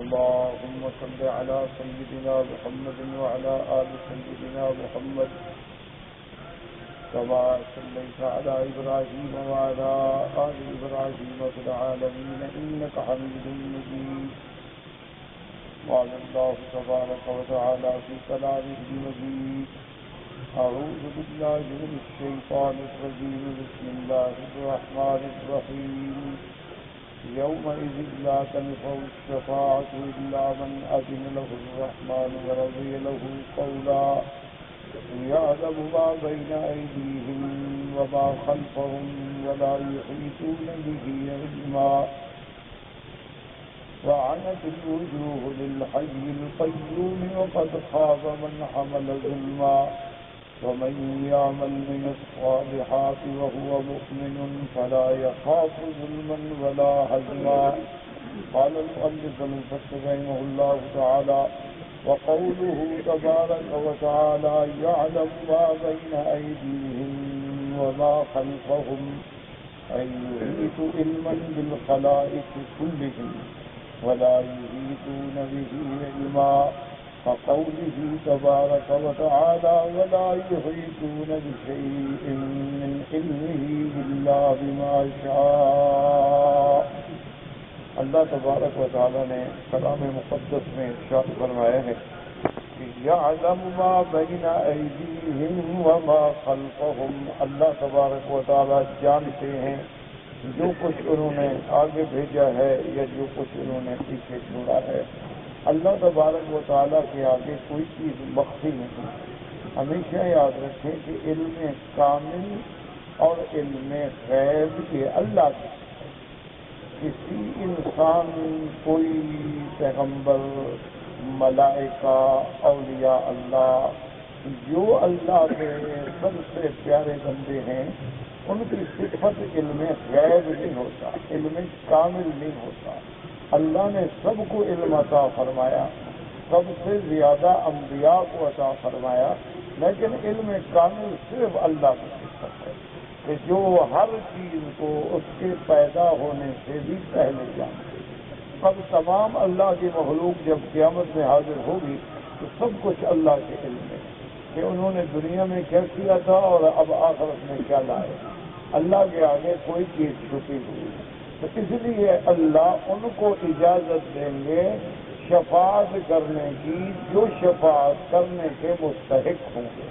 اللهم صل على سيدنا محمد وعلى آل سيدنا محمد كما صليت على إبراهيم وعلى آل إبراهيم في العالمين إنك حميد مجيد. قال الله تبارك وتعالى في كلامه المجيد: أعوذ بالله من الشيطان الرجيم. بسم الله الرحمن الرحيم. يومئذ لا تنفع الشفاعة إلا من أذن له الرحمن ورضي له قولا. يعلم ما بين أيديهم وما خلفهم ولا يحيطون به علما. وعنت الوجوه للحي القيوم وقد خاب من حمل ظلما. ومن يعمل من الصالحات وهو مؤمن فلا يخاف ظلما ولا هزما. قال المؤلف المفسر رحمه الله تعالى: وقوله تبارك وتعالى: يعلم ما بين أيديهم وما خلفهم، أي يحيط علما بالخلائق كلهم ولا يحيطون به علما. فقوله تبارك وتعالى: ولا يحيطون بشيء من علمه إلا بما شاء. اللہ تبارک و تعالی نے کلام مقدس میں ارشاد فرمایا ہے کہ یعلم ما بین ایدیہم وما خلفہم. اللہ تبارک و تعالی جانتے ہیں جو کچھ انہوں نے آگے بھیجا ہے یا جو کچھ انہوں نے پیچھے چھوڑا ہے. اللہ تبارک و تعالیٰ کے آگے کوئی چیز مخفی نہیں. ہمیشہ یاد رکھیں کہ علم کامل اور علم غیب کے اللہ کے. کسی انسان، کوئی پیغمبر، ملائکہ، اولیاء اللہ، جو اللہ کے سب سے پیارے بندے ہیں، ان کی صفت علم غیب نہیں ہوتا، علم کامل نہیں ہوتا. اللہ نے سب کو علم عطا فرمایا، سب سے زیادہ انبیاء کو عطا فرمایا، لیکن علم کامل صرف اللہ کی صفت ہے کہ جو ہر چیز کو اس کے پیدا ہونے سے بھی پہلے جانتے. اب تمام اللہ کی مخلوق جب قیامت میں حاضر ہوگی تو سب کچھ اللہ کے علم ہے کہ انہوں نے دنیا میں کیا کیا تھا اور اب آخرت میں کیا لائے. اللہ کے آگے کوئی چیز چھپی ہوئی ہے. تو اس لیے اللہ ان کو اجازت دیں گے شفاعت کرنے کی جو شفاعت کرنے کے مستحق ہوں گے،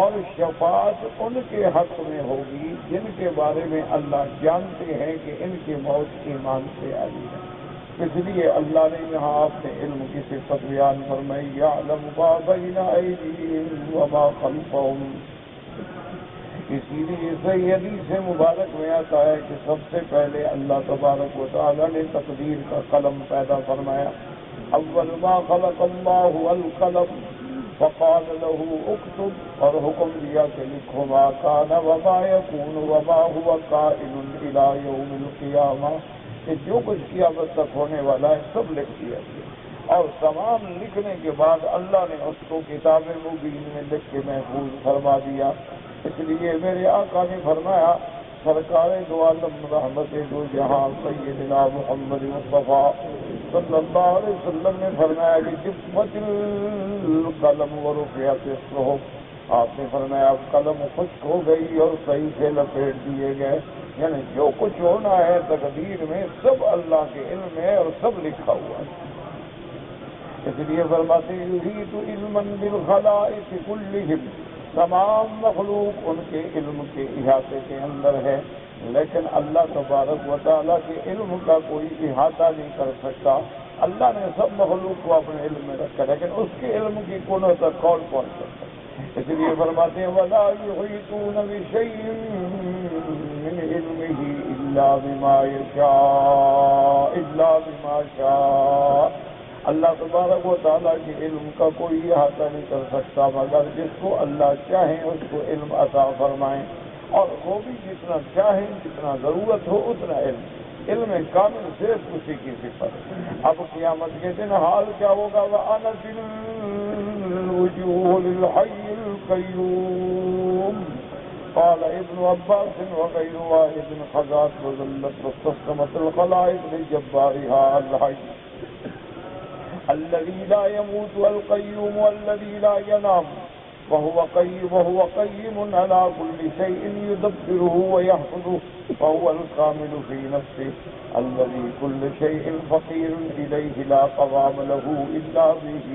اور شفاعت ان کے حق میں ہوگی جن کے بارے میں اللہ جانتے ہیں کہ ان کی موت ایمان سے آئی ہے. اس لیے اللہ نے یہاں اپنے علم کی صفت بیان فرمائی: یعلم ما بین ایدیہم وما خلفہم. اسی لیے صحیح حدیث مبارک میں آتا ہے کہ سب سے پہلے اللہ تبارک و تعالیٰ نے تقدیر کا قلم پیدا فرمایا. اول ما خلق اللہ القلم فقال له اکتب، اور حکم دیا کہ لکھو ما کان وما یکون وما هو کائن الی یوم القیامہ، کہ جو کچھ قیامت تک ہونے والا ہے سب لکھ دیا گیا. اور تمام لکھنے کے بعد اللہ نے اس کو کتاب مبین میں لکھ کے محفوظ فرما دیا. اس لیے میرے آقا نے فرمایا، سرکار دو عالم رحمت دو جہاں سیدنا محمد مصطفیٰ صلی اللہ علیہ وسلم نے فرمایا کہ جفت القلم ورفعت الصحف. آپ نے فرمایا اب قلم خشک ہو گئی اور صحیح سے لپیٹ دیے گئے. یعنی جو کچھ ہونا ہے تقدیر میں سب اللہ کے علم ہے اور سب لکھا ہوا ہے. اس لیے فرماتے یحیط علما بالخلائق کلہم، تمام مخلوق ان کے علم کے احاطے کے اندر ہے، لیکن اللہ تبارک و تعالیٰ کے علم کا کوئی احاطہ نہیں کر سکتا. اللہ نے سب مخلوق کو اپنے علم میں رکھا، لیکن اس کے علم کی کنوں تک کون پہنچ سکتا. اس لیے فرماتے ہیں وَلَا يُحِيطُونَ بِشَيْءٍ مِّنْ عِلْمِهِ إِلَّا بِمَا شَاءَ. اللہ تبارک و تعالیٰ کے علم کا کوئی احاطہ نہیں کر سکتا مگر جس کو اللہ چاہیں اس کو علم عطا فرمائیں، اور وہ بھی جتنا چاہیں، جتنا ضرورت ہو اتنا علم. علم کامل صرف اسی کی صفت. اب قیامت کے دن حال کیا ہوگا؟ وَأَنَتِ الْوُجُوهُ لِلْحَيِّ الْقَيُّومِ. قال ابن عباس وغير واحد خزات وذلت واستسلمت الخلائق لجبارها الحي. الذي لا يموت القيوم والذي لا ينام وهو قيم على كل شيء يدبره ويحفظه فهو الكامل في نفسه الذي كل شيء فقير إليه لا قوام له إلا به.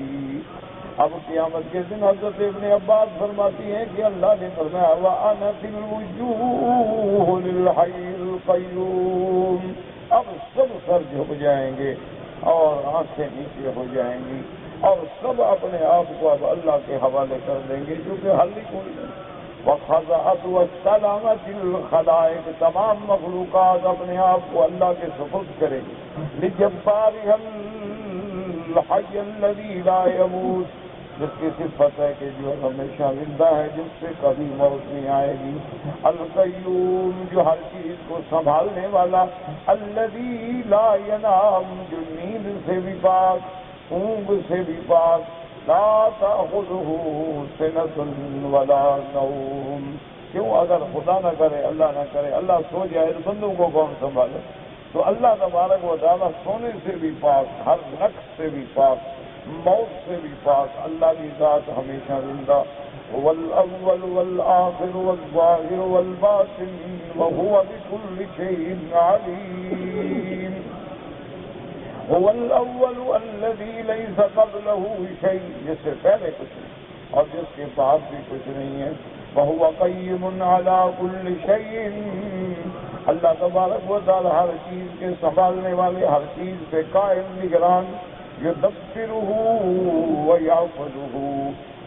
اب قیامت کے دن حضرت ابن عباس فرماتی ہیں کہ اللہ نے فرمایا وَأَنَتِ الْوُجُوهُ لِلْحَيِّ الْقَيُّومِ. اب سب سر جھک جائیں گے اور آنکھیں نیچے ہو جائیں گی اور سب اپنے آپ کو اب اللہ کے حوالے کر دیں گے کیونکہ حل ہی کوئی نہیں. وَخَضَعَتْ وَاسْتَلَمَتِ الْخَلَائِقُ. تمام مخلوقات اپنے آپ کو اللہ کے سپرد کریں گے. لِجَبَّارِهَا الْحَيِّ الَّذِي لَا يَمُوتُ. جس کی صفت ہے کہ جو ہمیشہ زندہ ہے جس سے کبھی موت نہیں آئے گی. القیوم جو ہر چیز کو سنبھالنے والا. الذی لا ینام جو نیند سے بھی پاک اونگ سے بھی پاک. لا تأخذہ سنۃ ولا نوم. کیوں اگر خدا نہ کرے اللہ نہ کرے اللہ سو جائے تو بندوں کو کون سنبھالے. تو اللہ تبارک و تعالیٰ سونے سے بھی پاک ہر نقص سے بھی پاک موت سے بھی پاک. اللہ کی ذات ہمیشہ زندہ. والأول والآخر والظاہر والباطن وهو بكل شيء عليم. هو الأول الذي ليس قبله شيء. جس سے پہلے کچھ نہیں اور جس کے بعد بھی کچھ نہیں ہے. وهو قيم على كل شيء. اللہ تبارک و تعالی ہر چیز کے سنبھالنے والے ہر چیز پہ قائم نگران. یدبرہ ویحفظہ.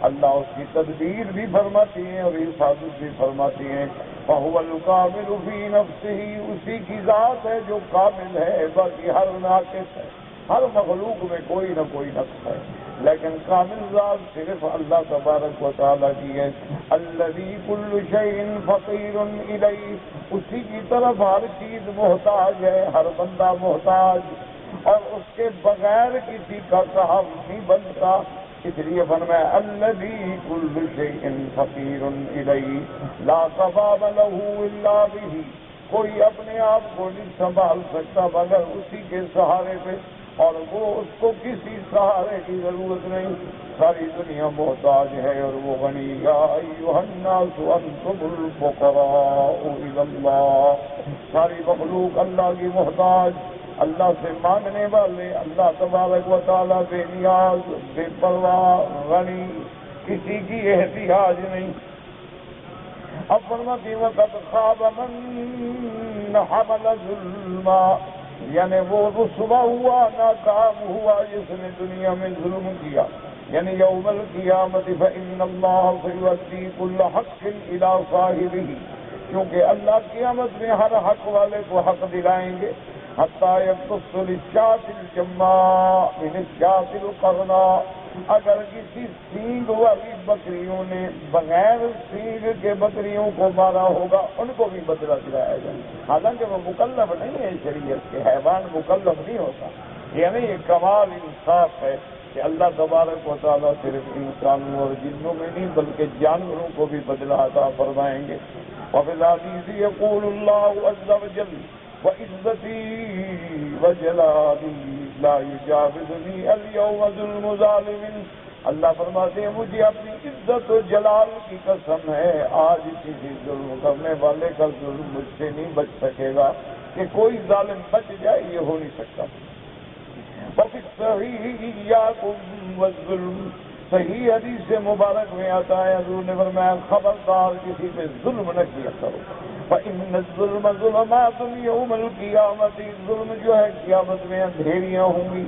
اللہ اس کی تدبیر بھی فرماتی ہیں اور حفاظت بھی فرماتی ہیں. فہو الکامل فی نفسہ. اسی کی ذات ہے جو کامل ہے. باقی ہر ناقص ہے. ہر مخلوق میں کوئی نہ کوئی نقص ہے لیکن کامل ذات صرف اللہ تبارک و تعالیٰ کی ہے. الذی کل شیء فقیر الیہ. اسی کی طرف ہر چیز محتاج ہے. ہر بندہ محتاج اور اس کے بغیر کسی کا کام نہیں بنتا. اس لیے فرمایا الذی کل شیء فقیر الیہ لا قوام لہ الا بہ. کوئی اپنے آپ کو نہیں سنبھال سکتا مگر اسی کے سہارے پہ اور وہ اس کو کسی سہارے کی ضرورت نہیں. ساری دنیا محتاج ہے اور وہ غنی. یا ایھا الناس انتم الفقراء الی اللہ. ساری مخلوق اللہ کی محتاج اللہ سے مانگنے والے. اللہ تبارک و تعالیٰ بے نیاز بے پرواہ غنی کسی کی احتیاج نہیں. اب فرماتی وقت خواب من حمل ظلما. یعنی وہ رسوا ہوا ناکام ہوا جس نے دنیا میں ظلم کیا. یعنی یوم القیامت فإن اللہ سیؤتی کل حق الی صاحبہ. کیونکہ اللہ قیامت میں ہر حق والے کو حق دلائیں گے. حتی یقتص للشاة الجماء من الشاة القرناء. اگر کسی سینگ والی بکریوں نے بغیر سینگ کے بکریوں کو مارا ہوگا ان کو بھی بدلہ دلایا جائے. حالانکہ وہ مکلف نہیں ہے شریعت کے. حیوان مکلف نہیں ہوتا. یعنی یہ کمال انصاف ہے کہ اللہ تبارک و تعالیٰ صرف انسانوں اور جنوں میں نہیں بلکہ جانوروں کو بھی بدلہ عطا فرمائیں گے. وفی الحدیث یقول اللہ عز وجل وعزتی وجلالی لا یجاوزنی اليوم ظلم ظالم. اللہ فرماتے ہیں مجھے اپنی عزت و جلال کی قسم ہے آج کسی ظلم کرنے والے کا ظلم مجھ سے نہیں بچ سکے گا. کہ کوئی ظالم بچ جائے یہ ہو نہیں سکتا. وفی الصحیح ایاکم والظلم. صحیح حدیث سے مبارک میں آتا ہے حضور نے فرمایا خبردار کسی پہ ظلم نہ کیا کرو. فإن الظلم ظلمات یوم القیامت. ظلم جو ہے قیامت میں اندھیریاں ہوں گی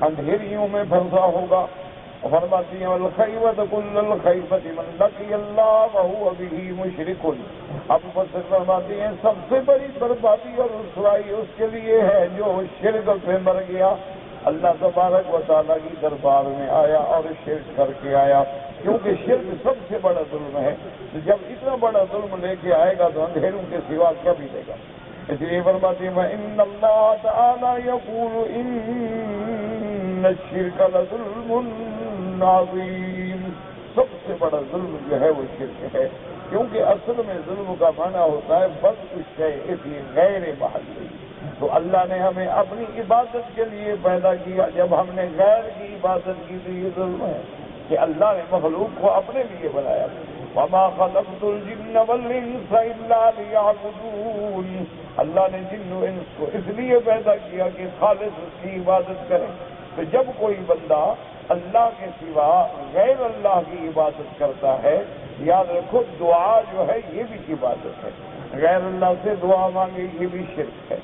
اندھیریوں میں پھنسا ہوگا. فرماتی ہیں والخیبۃ کل الخیبۃ من لقی اللہ وهو به مشرک. اب مفسر فرماتی ہیں سب سے بڑی بربادی اور رسوائی اس کے لیے ہے جو شرک پہ مر گیا. اللہ تبارک و تعالیٰ کی دربار میں آیا اور شرک کر کے آیا. کیونکہ شرک سب سے بڑا ظلم ہے. تو جب اتنا بڑا ظلم لے کے آئے گا تو اندھیروں کے سوا کیا بھی لے گا. اس لیے فرماتے ہیں وَإِنَّ اللَّهَ تَعَالَى يَقُولُ إِنَّ الشِّرْكَ لَظُلْمٌ عَظِيمٌ. سب سے بڑا ظلم جو ہے وہ شرک ہے. کیونکہ اصل میں ظلم کا معنی ہوتا ہے بس کچھ شے فی غیر محل. تو اللہ نے ہمیں اپنی عبادت کے لیے پیدا کیا. جب ہم نے غیر کی عبادت کی تو یہ ظلم ہے کہ اللہ نے مخلوق کو اپنے لیے بنایا. وما خلقت الجن والانس الا ليعبدون. اللہ نے جن و انس کو اس لیے پیدا کیا کہ خالص اس کی عبادت کریں. تو جب کوئی بندہ اللہ کے سوا غیر اللہ کی عبادت کرتا ہے، یاد رکھو دعا جو ہے یہ بھی عبادت ہے. غیر اللہ سے دعا مانگے یہ بھی شرک ہے.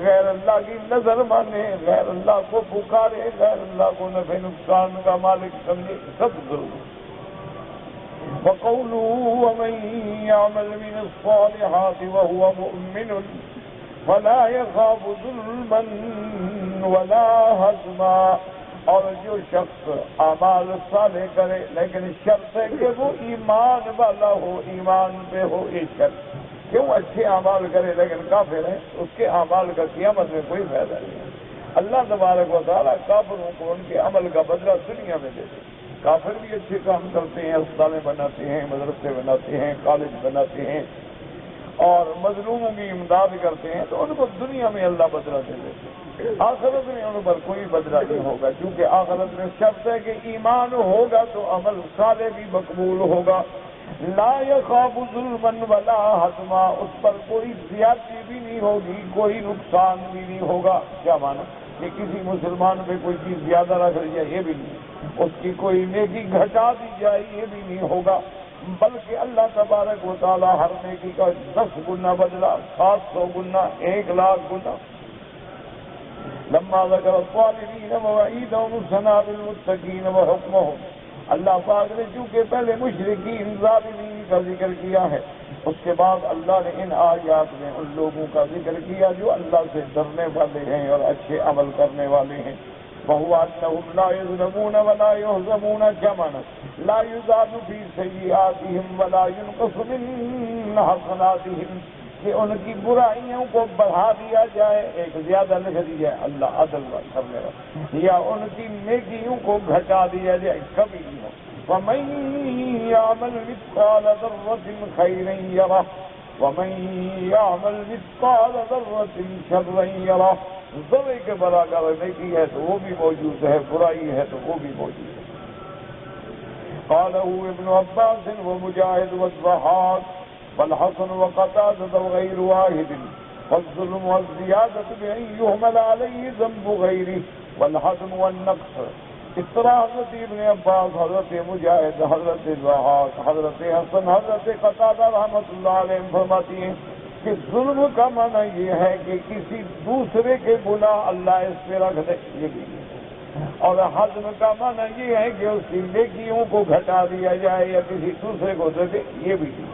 غیر اللہ کی نظر مانے، غیر اللہ کو پکارے، غیر اللہ کو نفع نقصان کا مالک سمجھے، سب ظلم. وَقَوْلُهُ وَمَن يَعْمَلْ مِنَ الصَّالِحَاتِ وَهُوَ مُؤْمِنٌ فَلَا يَخَافُ ظُلْمًا وَلَا هَضْمًا. اور جو شخص اعمال صالح کرے لیکن شرط ہے کہ وہ ایمان والا ہو، ایمان پہ ہو. ایک شرط کیوں اچھے اعمال کرے لیکن کافر ہے، اس کے اعمال کا قیامت میں کوئی فائدہ نہیں. اللہ تبارک و تعالیٰ کافروں کو ان کے عمل کا بدلہ دنیا میں دے دے. کافر بھی اچھے کام کرتے ہیں، اسپتالیں بناتے ہیں، مدرسے بناتے ہیں، کالج بناتے ہیں اور مظلوموں کی امداد کرتے ہیں، تو ان کو دنیا میں اللہ بدلہ دے دیتے ہیں. آخرت میں ان پر کوئی بدلہ نہیں ہوگا، کیونکہ آخرت میں شرط ہے کہ ایمان ہوگا تو عمل صالح بھی مقبول ہوگا. لا یخاف ظلما ولا ہضما. اس پر کوئی زیادتی بھی نہیں ہوگی، کوئی نقصان بھی نہیں ہوگا. کیا مانا کہ کسی مسلمان پہ کوئی چیز زیادہ رکھ لی جائے یہ بھی نہیں، اس کی کوئی نیکی گھٹا دی جائے یہ بھی نہیں ہوگا، بلکہ اللہ تبارک و تعالی ہر نیکی کا 10 گنا بدلہ، 700 گنا، 1,00,000 گنا. لما ذکر الظالمین ووعیدهم الثنا بالمتقین وحکمهم. اللہ پاک نے چونکہ پہلے مشرکین ظالمین کا ذکر کیا ہے، اس کے بعد اللہ نے ان آیات میں ان لوگوں کا ذکر کیا جو اللہ سے ڈرنے والے ہیں اور اچھے عمل کرنے والے ہیں. وهو أنهم لا يظلمون ولا يهزمون. كما لا يزاد في سيئاتهم ولا ينقص من حسناتهم. کہ ان کی برائیوں کو بڑھا دیا جائے، ایک زیادہ لکھ دی جائے، اللہ عدل کرنے والا، یا ان کی نیکیوں کو گھٹا دیا جائے، کبھی نہیں ہو. وَمَن يَعْمَلْ مِثْقَالَ ذَرَّةٍ خَيْرًا يَرَهُ وَمَن يَعْمَلْ مِثْقَالَ ذَرَّةٍ شَرًّا يَرَهُ. ذرے کے برابر نیکی ہے تو وہ بھی موجود ہے، برائی ہے تو وہ بھی موجود ہے. قاله ابن عباس ومجاهد والضحاك والحسن وقتادة وغير واحد. والظلم والزيادة بأن يهمل عليه ذنب غيره والحزم والنقص. اس طرح حضرت ابن عباس، حضرت مجاہد، حضرت ضحاک، حضرت حسن، حضرت قتادہ رحمۃ اللہ علیہ فرماتی ہیں کہ ظلم کا معنی یہ ہے کہ کسی دوسرے کے گناہ اللہ اس پہ رکھ دے، یہ بھی ہے. اور حزم کا معنی یہ ہے کہ اس کی نیکیوں کو گھٹا دیا جائے یا کسی دوسرے کو دے دے، یہ بھی ہے.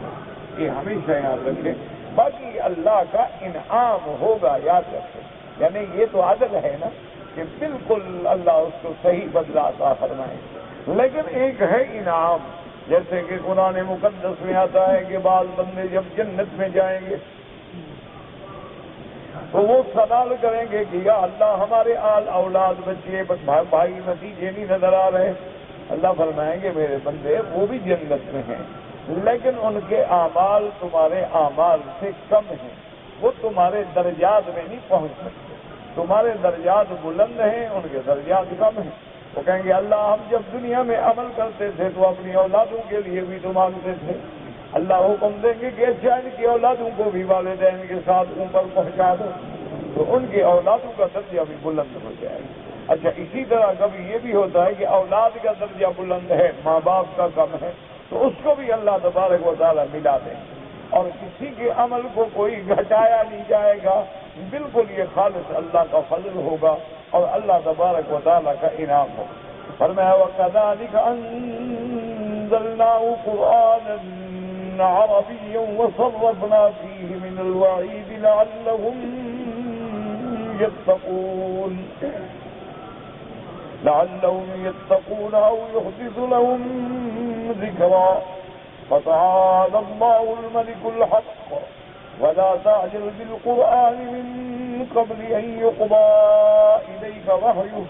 یہ ہمیشہ یاد رکھیں. باقی اللہ کا انعام ہوگا، یاد رکھیں. یعنی یہ تو عدل ہے نا کہ بالکل اللہ اس کو صحیح بدلہ عطا فرمائے. لیکن ایک ہے انعام، جیسے کہ قرآن مقدس میں آتا ہے کہ بعض بندے جب جنت میں جائیں گے تو وہ سوال کریں گے کہ یا اللہ ہمارے آل اولاد بچے بھائی نتیجے نہیں نظر آ رہے. اللہ فرمائیں گے میرے بندے وہ بھی جنت میں ہیں، لیکن ان کے اعمال تمہارے اعمال سے کم ہیں، وہ تمہارے درجات میں نہیں پہنچ سکتے. تمہارے درجات بلند ہیں، ان کے درجات کم ہیں. وہ کہیں گے اللہ ہم جب دنیا میں عمل کرتے تھے تو اپنی اولادوں کے لیے بھی تو مانگتے تھے. اللہ حکم دیں گے کہ اچھا ان کی اولادوں کو بھی والدین کے ساتھ اوپر پہنچا دو، تو ان کی اولادوں کا درجہ بھی بلند ہو جائے گا. اچھا اسی طرح کبھی یہ بھی ہوتا ہے کہ اولاد کا درجہ بلند ہے، ماں باپ کا کم ہے، تو اس کو بھی اللہ تبارک و تعالیٰ ملا دیں. اور کسی کے عمل کو کوئی گھٹایا نہیں جائے گا، بالکل یہ خالص اللہ کا فضل ہوگا اور اللہ تبارک و تعالیٰ کا انعام ہوگا. فرمایا وَكَذَلِكَ أَنزَلْنَاهُ قُرْآنًا عَرَبِيًّا وَصَرَّفْنَا فِيهِ مِنَ الْوَعِيدِ لَعَلَّهُمْ يَتَّقُونَ أَوْ يُحْدِثُ لَهُمْ ذِكْرًا. فَتَعَالَى اللَّهُ الْمَلِكُ الْحَقُّ وَلَا تَعْجَلْ بِالْقُرْآنِ مِن قَبْلِ أَن يُقْضَىٰ إِلَيْكَ وَحْيُهُ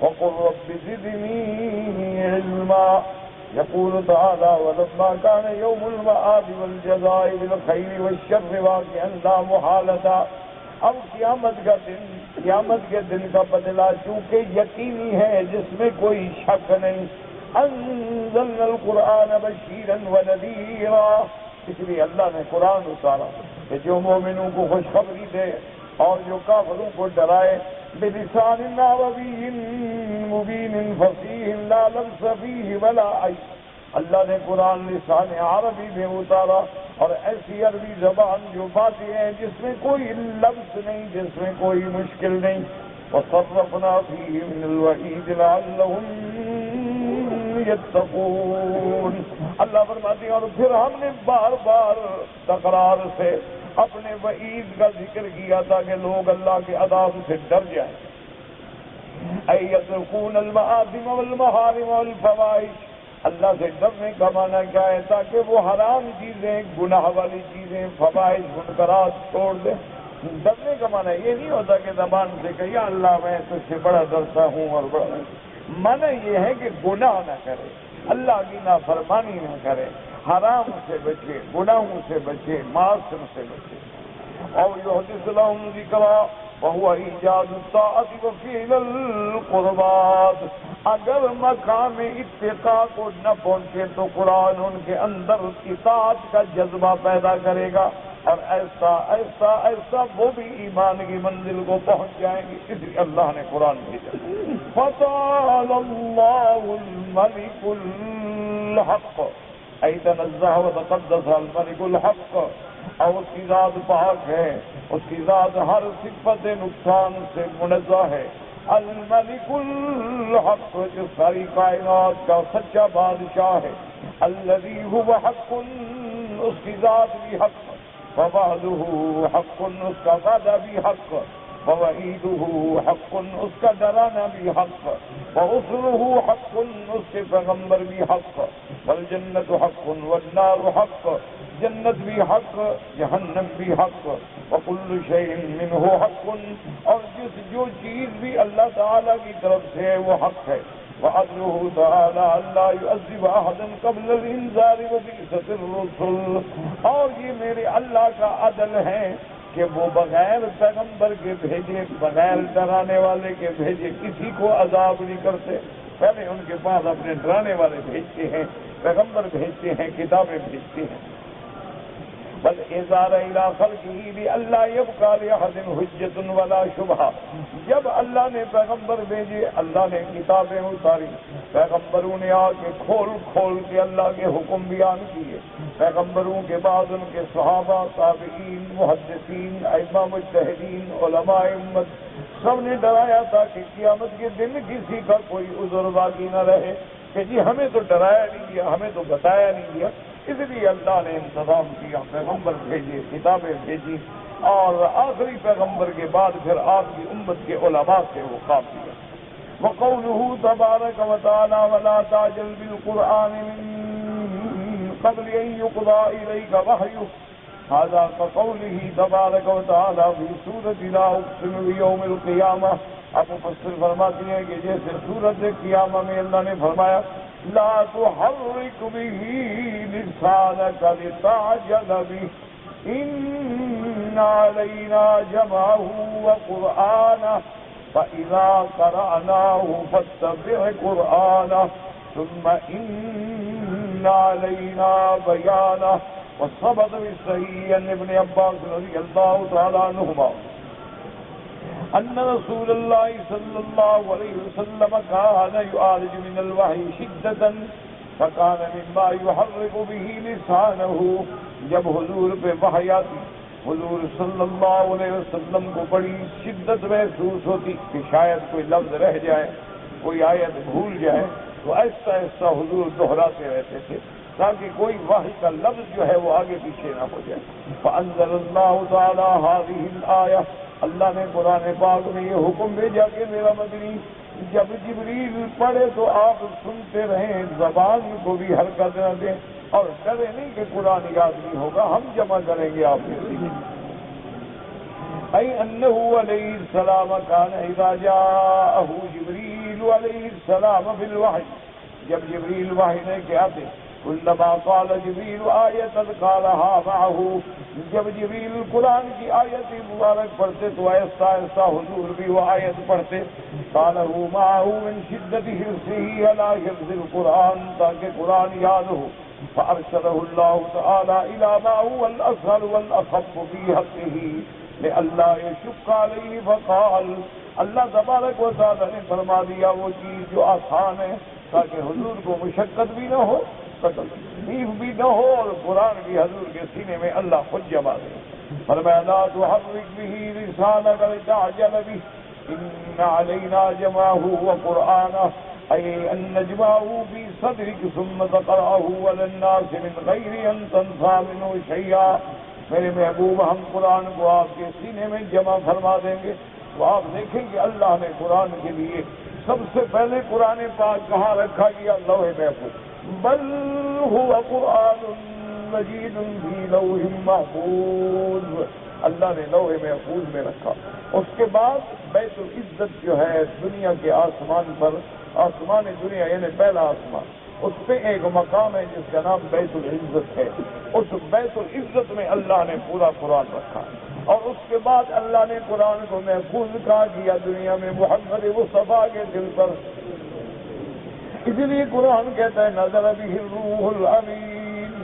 وَقُل رَّبِّ زِدْنِي عِلْمًا. يقول تعالى ولما كان يوم المآب والجزاء بالخير والشر واقعا لا محالة. اب قیامت کا دن قیامت کے دن کا بدلہ چونکہ یقینی ہے جس میں کوئی شک نہیں. انزلنا القرآن بشیرا ونذیرا، اس لیے اللہ نے قرآن اتارا کہ جو مومنوں کو خوشخبری دے اور جو کافروں کو ڈرائے. بلسان عربی مبین فصیح لا لبس فیہ ولا عیب. اللہ نے قرآن لسان عربی میں اتارا اور ایسی عربی زبان جو باتیں ہیں جس میں کوئی لفظ نہیں، جس میں کوئی مشکل نہیں. وصرفنا فیہ من الوعید لعلہم یتقون. اللہ فرماتے ہیں اور پھر ہم نے بار بار تکرار سے اپنے وعید کا ذکر کیا تاکہ لوگ اللہ کے عذاب سے ڈر جائیں. ای یترکون المآثم والمحارم والفواحش، اللہ سے ڈرنے کا معنی کیا ہے؟ تاکہ وہ حرام چیزیں، گناہ والی چیزیں، فواحش، منکرات چھوڑ دیں. ڈرنے کا معنی یہ نہیں ہوتا کہ زبان سے کہ یا اللہ میں تجھ سے بڑا ڈرتا ہوں اور بڑا، معنی یہ ہے کہ گناہ نہ کرے، اللہ کی نافرمانی نہ کرے، حرام سے بچے، گناہوں سے بچے، معاصم سے بچے. اور یحدث لهم ذکرا وهو ایجاد الطاعت وفعل القربات. اگر مقام اتقاء کو نہ پہنچے تو قرآن ان کے اندر اطاعت کا جذبہ پیدا کرے گا اور ایسا ایسا ایسا وہ بھی ایمان کی منزل کو پہنچ جائیں گے. اس لیے اللہ نے قرآن بھیجا. فتعالى الله الملك الحق، ای تنزہ وتقدس الملك الحق، اور اس کی ذات پاک ہے، اس کی ذات ہر صفت نقصان سے منزہ ہے. الملک الحق، جو ساری کائنات کا سچا بادشاہ ہے. الذی هو حق، اس کی ذات بھی حق، ووعدہ حق، اس کا وعدہ بھی حق، ووعیدہ حق، اس کا ڈرانا بھی حق، ورسلہ حق، اس کے پیغمبر بھی حق، والجنت حق والنار حق، جنت بھی حق، جہنم بھی حق، وکل شیء منہ حق، اور جو چیز بھی اللہ تعالیٰ کی طرف سے ہے وہ حق ہے. وعدلہ تعالیٰ الا يعذب احدا قبل الانذار وبعثة الرسل، اور یہ میرے اللہ کا عدل ہے کہ وہ بغیر پیغمبر کے بھیجے، بغیر ڈرانے والے کے بھیجے کسی کو عذاب نہیں کرتے. پہلے ان کے پاس اپنے ڈرانے والے بھیجتے ہیں، پیغمبر بھیجتے ہیں، کتابیں بھیجتے ہیں. بل اظہار الى خلقہ لئلا یبقى لأحد حجۃ ولا شبہہ. جب اللہ نے پیغمبر بھیجے، اللہ نے کتابیں اتاری، پیغمبروں نے آ کے کھول کھول کے اللہ کے حکم بیان کیے. پیغمبروں کے بعد ان کے صحابہ، تابعین، محدثین، ائمہ مجتہدین، علماء امت سب نے ڈرایا تھا کہ قیامت کے دن کسی کا کوئی عذر باقی نہ رہے کہ جی ہمیں تو ڈرایا نہیں دیا، ہمیں تو بتایا نہیں دیا. اس لیے اللہ نے انتظام کیا، پیغمبر بھیجے، کتابیں بھیجی، اور آخری پیغمبر کے بعد پھر آپ کی امت کے علماء سے وہ کام کیا. وقوله تبارک وتعالى ولا تعجل بالقرآن من قبل ان يقضى إليك وحيه، هذا كقوله تبارک وتعالى في سورة لا أقسم بيوم القيامة. اب مفسر فرماتے ہیں کہ جیسے سورۃ قیامہ میں اللہ نے فرمایا لا تحرک به لسانك لتعجل به ان علینا جمعه وقرآنه فإذا قرأناه فاتبع قرآنه ثم ان علینا بیانه. والثبت بالصحيح عن ابن عباس رضی اللہ تعالی عنہما ان رسول اللہ صلی اللہ علیہ وسلم كان يعالج من الوحی شدة فكان مما يحرك به لسانه. جب حضور پہ وحی آتی، حضور صلی اللہ علیہ وسلم کو بڑی شدت محسوس ہوتی کہ شاید کوئی لفظ رہ جائے، کوئی آیت بھول جائے، تو ایسا ایسا حضور دہراتے رہتے تھے تاکہ کوئی وحی کا لفظ جو ہے وہ آگے پیچھے نہ ہو جائے. فانزل اللہ تعالی هذه الآیہ، اللہ نے قرآن پاک میں یہ حکم بھیجا کہ میرا مدنی جب جبریل پڑھے تو آپ سنتے رہیں، زبان کو بھی حرکت نہ دیں اور ڈرے نہیں کہ قرآن یاد نہیں ہوگا، ہم جمع کریں گے آپ کے لیے. ای انہ علیہ السلام کان اذا جاءہ جبریل علیہ السلام بالوحی، جب جبریل وحی لے کے آتے كلما قال جبريل آية قالها معه، جب جبریل قرآن کی آیت مبارک پڑھتے تو آہستہ آہستہ حضور بھی وہ آیت پڑھتے. قاله معه من شدة حرصه على حفظ القرآن، تاکہ قرآن یاد ہو. فأرشده الله تعالى إلى ما هو الأسهل والأخف في حقه لئلا يشق عليه، فقال، اللہ تبارک و تعالی نے فرما دیا وہ چیز جو آسان ہے تاکہ حضور کو مشقت بھی نہ ہو، تکلیف بھی نہ ہو، اور قرآن بھی حضور کے سینے میں اللہ خود جما دے. فرمایا لا تحرک به لسانک لتعجل به ان علینا جمعه وقرآنه، أي أن نجمعه في صدرك ثم تقرأه على الناس من غير أن تنسى منه شيئا. میرے محبوب ہم قرآن کو آپ کے سینے میں جمع فرما دیں گے تو آپ دیکھیں گے اللہ نے قرآن کے لیے سب سے پہلے قرآن پاک کہاں رکھا گیا؟ لوح محفوظ. بل هو قرآن مجید فی لوح محفوظ، اللہ نے لوح محفوظ میں رکھا. اس کے بعد بیت العزت جو ہے دنیا کے آسمان پر، آسمان دنیا یعنی پہلا آسمان، اس پہ ایک مقام ہے جس کا نام بیت العزت ہے. اس بیت العزت میں اللہ نے پورا قرآن رکھا، اور اس کے بعد اللہ نے قرآن کو محفوظ کہا کیا دنیا میں محمد مصطفیٰ کے دل پر. اس لیے قرآن کہتا ہے نزل به الروح الامین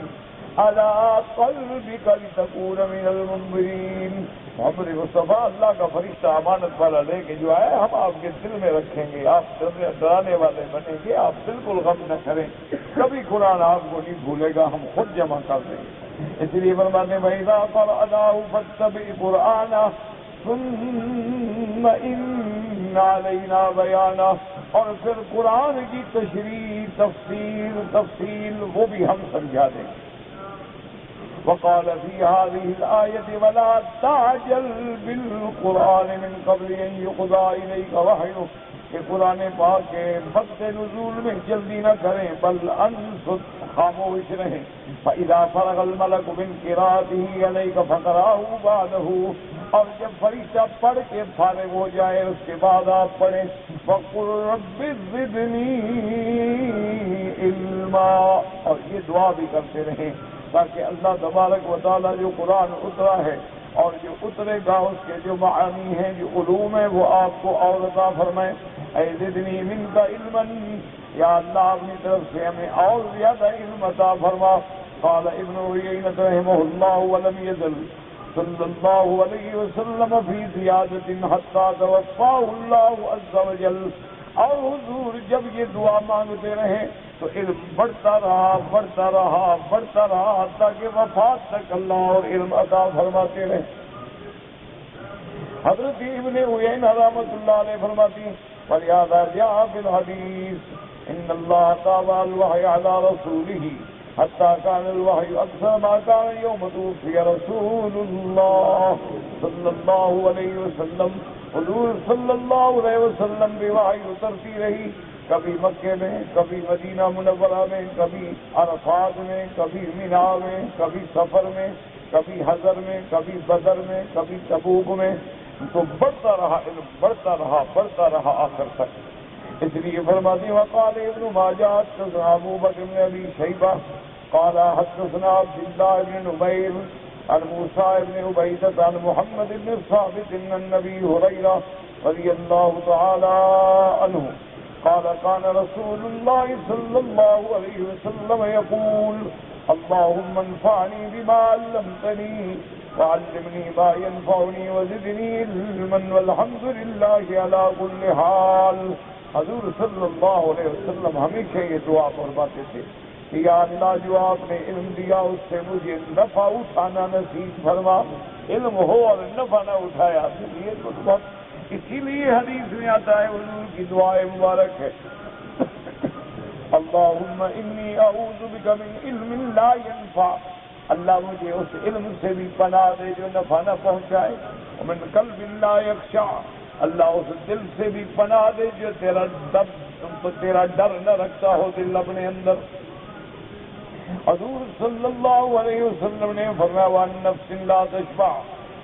علی قلبک لتکون من المنذرین. محمد مصطفیٰ اللہ کا فرشتہ امانت والا لے کے جو ہے ہم آپ کے دل میں رکھیں گے، آپ ڈرانے والے بنیں گے، آپ بالکل غم نہ کریں، کبھی قرآن آپ کو نہیں بھولے گا، ہم خود جمع کر دیں گے. اس لیے فرماتے ہیں وَإِذَا قَرَأْنَاهُ فَاتَّبِعْ قُرْآنَهُ ثُمَّ إِنَّ عَلَيْنَا بَيَانَهُ، اور پھر قرآن کی تشریح تفصیل وہ بھی ہم سمجھا دیں گے. وقال في هذه الآية ولا تعجل بالقرآن من قبل أن يقضى إليك وحيه، کہ قرآن پاک کے وقت نزول میں جلدی نہ کریں بل انصت، خاموش رہیں. فإذا فرغ الملك من قراءته عليك فقرأه بعده، اور جب فرشتہ پڑھ کے فارغ ہو جائے اس کے بعد آپ پڑھیں. وقل رب زدنی علما، اور یہ دعا بھی کرتے رہیں تاکہ اللہ تبارک و تعالیٰ جو قرآن اترا ہے اور جو اترے گا اس کے جو معانی ہیں، جو علوم ہیں، وہ آپ کو اور عطا فرمائے. اے زدنی منک علما، یا اللہ اپنی طرف سے ہمیں اور زیادہ علم عطا فرما. قال ابن عیینہ رحمہ اللہ ولم یزل صلی اللہ علیہ وسلم فی زیادۃ حتی توفاہ اللہ عز وجل. اور حضور جب یہ دعا مانگتے رہے تو علم بڑھتا رہا تاکہ وفات تک اللہ اور علم عطا فرماتے رہے. حضرت ابن عیینہ رحمۃ اللہ علیہ فرماتی فلہذا جاء فی الحدیث ان اللہ طابع الوحی علی رسولہ حتی کان الوحی اکثر ما کان یوم توفی رسول اللہ صلی اللہ علیہ وسلم. حضور صلی اللہ علیہ وسلم بھی وحی اترتی رہی، کبھی مکے میں، کبھی مدینہ منورہ میں، کبھی عرفات میں، کبھی مینا میں، کبھی سفر میں، کبھی حضر میں، کبھی بدر میں، کبھی تبوک میں. تو بڑھتا رہا علم، بڑھتا رہا آخر تک. اس لیے فرماتی وقال ابن ماجہ حدثنا ابو بکر بن ابی شیبہ قال حدثنا عبد اللہ بن نمیر عن موسیٰ بن عبیدہ عن محمد بن ثابت عن ابی ہریرہ رضی اللہ تعالی عنہ قال كان رسول الله صلى الله عليه وسلم يقول اللهم انفعني بما علمتني وعلمني ما ينفعني وزدني علما والحمد لله على كل حال. حضور صلی اللہ علیہ وسلم ہمیشہ یہ دعا فرماتے تھے کہ یا اللہ جو آپ نے علم دیا اس سے مجھے نفع اٹھانا نصیب فرما. علم ہو اور نفع نہ اٹھایا یہ تو بہت، اسی لیے حدیث میں آتا ہے حضور کی دعائیں مبارک ہے اللہم انی اعوذ بک من علم لا ينفع، اللہ مجھے اس علم سے بھی پناہ دے جو نفع نہ پہنچائے. ومن قلب لا یخشع، اللہ اس دل سے بھی پناہ دے جو تیرا ڈر نہ رکھتا ہو دل اپنے اندر. حضور صلی اللہ علیہ وسلم نے فرمایا وان نفس لا تشبع،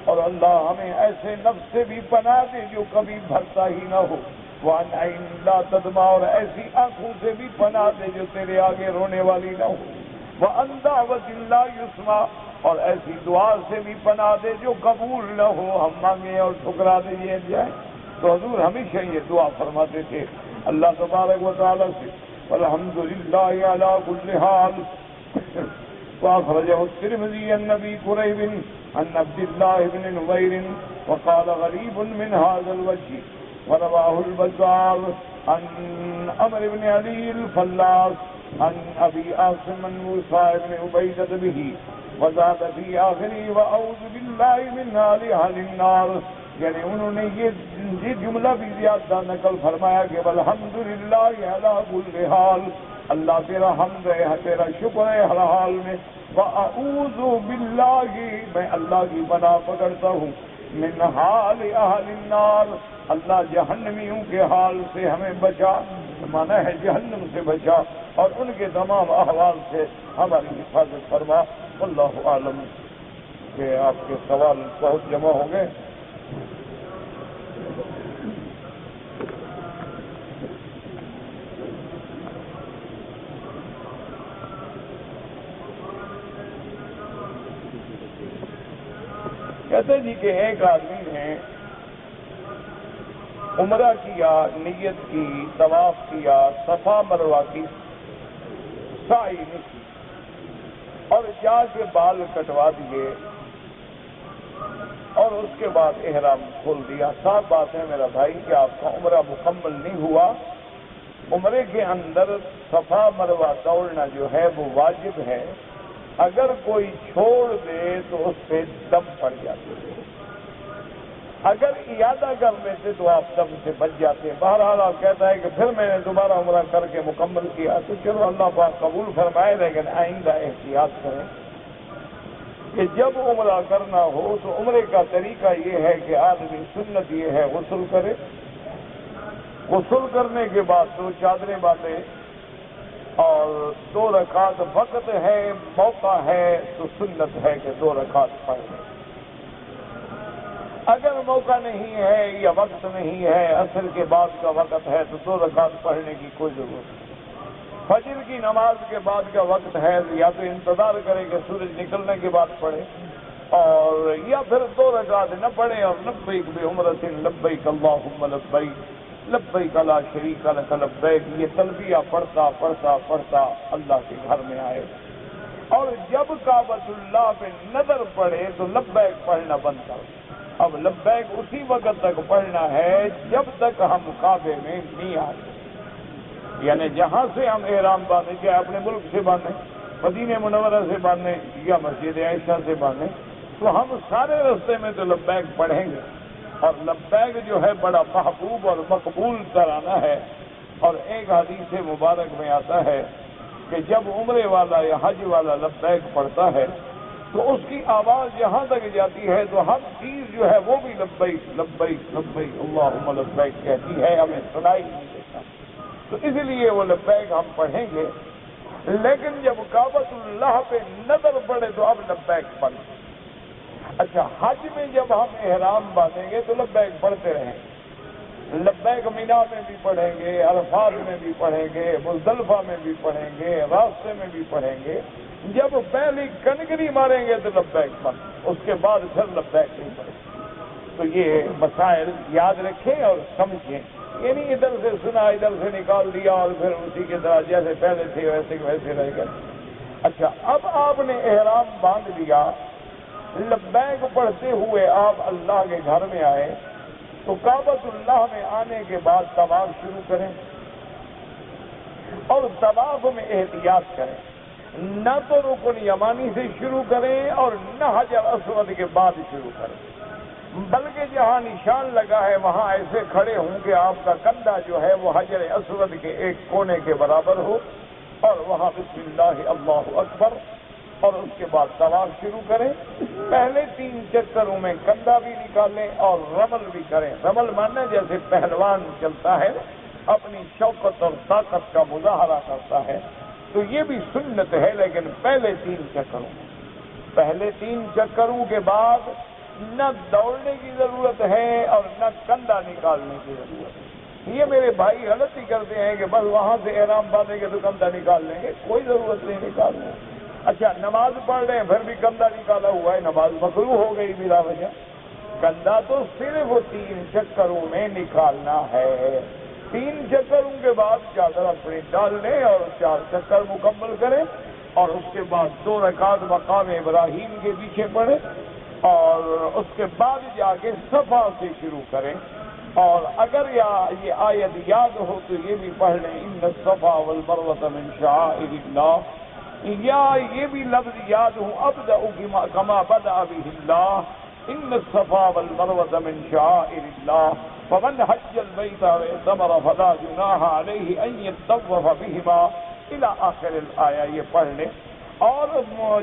اور اللہ ہمیں ایسے نفس سے بھی پناہ دے جو کبھی بھرتا ہی نہ ہو. وَعَنْ عَيْنٍ لَا تَدْمَعُ، اور ایسی آنکھوں سے بھی پناہ دے جو تیرے آگے رونے والی نہ ہو، وَعَنْ دَعْوَةٍ لَا يُسْمَعُ، اور ایسی دعا سے بھی پناہ دے جو قبول نہ ہو، ہم مانگیں اور ٹھکرا دیں جائیں۔ تو حضور ہمیشہ یہ دعا فرماتے تھے اللہ تبارک و تعالیٰ سے، الحمدللہ علی کل حال۔ وأخرجه الترمذي عن أبي كريب عن عبد الله بن نمير وقال غريب من هذا الوجه، ورواه البزار عن عمرو بن علي الفلاس عن أبي عاصم عن موسى بن عبيدة به، وزاد في آخره وأعوذ بالله من أهل النار، یعنی انہوں نے یہ جملہ بھی زیادہ نقل فرمایا کہ الحمدللہ علی کل حال، اللہ تیرا حمد ہے، تیرا شکر ہے ہر حال میں، وَأَعُوذُ بِاللَّهِ، میں اللہ کی پناہ پکڑتا ہوں، من حال اہل النار، اللہ جہنمیوں کے حال سے ہمیں بچا، مانا ہے جہنم سے بچا، اور ان کے تمام احوال سے ہماری حفاظت فرما۔ واللہ عالم۔ کہ آپ کے سوال بہت جمع ہو گئے۔ کہتے جی کہ ایک آدمی نے عمرہ کیا، نیت کی، طواف کیا، صفا مروہ کی، سعی نہیں کی، اور جا کے بال کٹوا دیے اور اس کے بعد احرام کھول دیا۔ صاف بات ہے میرا بھائی کہ آپ کا عمرہ مکمل نہیں ہوا۔ عمرے کے اندر صفا مروہ دوڑنا جو ہے وہ واجب ہے، اگر کوئی چھوڑ دے تو اس پہ دم پڑ جاتے ہیں، اگر ارادہ کر لیتے تو آپ دم سے بچ جاتے ہیں۔ بہرحال آپ کہتا ہے کہ پھر میں نے دوبارہ عمرہ کر کے مکمل کیا، تو چلو اللہ پاک قبول فرمائے، لیکن آئندہ احتیاط کریں کہ جب عمرہ کرنا ہو تو عمرے کا طریقہ یہ ہے کہ آدمی سنت یہ ہے غسل کرے، غسل کرنے کے بعد 2 چادریں باندھے اور 2 رکعت، وقت ہے موقع ہے تو سنت ہے کہ 2 رکعت پڑھ لیں۔ اگر موقع نہیں ہے یا وقت نہیں ہے، عصر کے بعد کا وقت ہے تو 2 رکعت پڑھنے کی کوئی ضرورت نہیں۔ فجر کی نماز کے بعد کا وقت ہے یا تو انتظار کرے کہ سورج نکلنے کے بعد پڑھے، اور یا پھر 2 رکعت نہ پڑھے اور لبیک بعمرۃ لبیک اللہم لبیک لبیک لا شریک لک لبیک، یہ تلبیہ پڑھتا پڑھتا پڑھتا اللہ کے گھر میں آئے، اور جب کعبۃ اللہ پہ نظر پڑے تو لبیک پڑھنا بند کر۔ اب لبیک اسی وقت تک پڑھنا ہے جب تک ہم کعبے میں نہیں آتے، یعنی جہاں سے ہم احرام باندھیں، چاہے اپنے ملک سے باندھیں، مدینہ منورہ سے باندھیں یا مسجد عائشہ سے باندھیں، تو ہم سارے رستے میں تو لبیک پڑھیں گے، اور لبیک جو ہے بڑا محبوب اور مقبول ترانہ ہے۔ اور ایک حدیث مبارک میں آتا ہے کہ جب عمرے والا یا حج والا لبیک پڑھتا ہے تو اس کی آواز یہاں تک جاتی ہے تو ہر چیز جو ہے وہ بھی لبیک لبیک لبیک اللہم لبیک کہتی ہے، ہمیں سنائی نہیں دیتا، تو اس لیے وہ لبیک ہم پڑھیں گے۔ لیکن جب کعبۃ اللہ پہ نظر پڑے تو اب لبیک پڑھیں۔ اچھا، حج میں جب ہم احرام باندھیں گے تو لبیک پڑھتے رہیں، لبیک مینا میں بھی پڑھیں گے، عرفات میں بھی پڑھیں گے، مزدلفہ میں بھی پڑھیں گے، راستے میں بھی پڑھیں گے۔ جب پہلی کنکری ماریں گے تو لبیک پڑھیں، اس کے بعد پھر لبیک نہیں پڑھیں۔ تو یہ مسائل یاد رکھیں اور سمجھیں، یعنی ادھر سے سنا ادھر سے نکال دیا اور پھر اسی کے طرح جیسے پہلے تھے ویسے ویسے رہ گئے۔ اچھا، اب آپ نے احرام باندھ لیا، لبیک پڑھتے ہوئے آپ اللہ کے گھر میں آئے تو کعبۃ اللہ میں آنے کے بعد طواف شروع کریں، اور طواف میں احتیاط کریں، نہ تو رکن یمانی سے شروع کریں اور نہ حجر اسود کے بعد شروع کریں، بلکہ جہاں نشان لگا ہے وہاں ایسے کھڑے ہوں کہ آپ کا کندھا جو ہے وہ حجر اسود کے ایک کونے کے برابر ہو، اور وہاں بسم اللہ اللہ اکبر، اور اس کے بعد طواف شروع کریں۔ پہلے 3 چکروں میں کندھا بھی نکالیں اور رمل بھی کریں۔ رمل ماننا جیسے پہلوان چلتا ہے، اپنی شوقت اور طاقت کا مظاہرہ کرتا ہے، تو یہ بھی سنت ہے، لیکن پہلے 3 چکروں میں۔ پہلے 3 چکروں کے بعد نہ دوڑنے کی ضرورت ہے اور نہ کندھا نکالنے کی ضرورت ہے، یہ میرے بھائی غلطی کرتے ہیں کہ بس وہاں سے احرام باندھیں گے تو کندھا نکال لیں گے، کوئی ضرورت نہیں نکالنے۔ اچھا نماز پڑھ رہے ہیں پھر بھی کندھا نکالا ہوا ہے، نماز مکروہ ہو گئی بلا وجہ۔ کندھا تو صرف 3 چکروں میں نکالنا ہے، 3 چکروں کے بعد چادر اپنی ڈال لیں اور 4 چکر مکمل کریں، اور اس کے بعد 2 رکعت مقام ابراہیم کے پیچھے پڑھیں، اور اس کے بعد جا کے صفا سے شروع کریں۔ اور اگر یہ آیت یاد ہو تو یہ بھی پڑھ لیں، ان الصفا والمروۃ من شعائر اللہ، یا یہ بھی لفظ یاد ہوں، ابدأ کما بدأ بہ اللہ، ان الصفا والمروۃ من شعائر اللہ، فمن حج البیت او اعتمر فلا جناح علیہ ان یطوف بہما الی آخر الآیہ، یہ پڑھ لیں۔ اور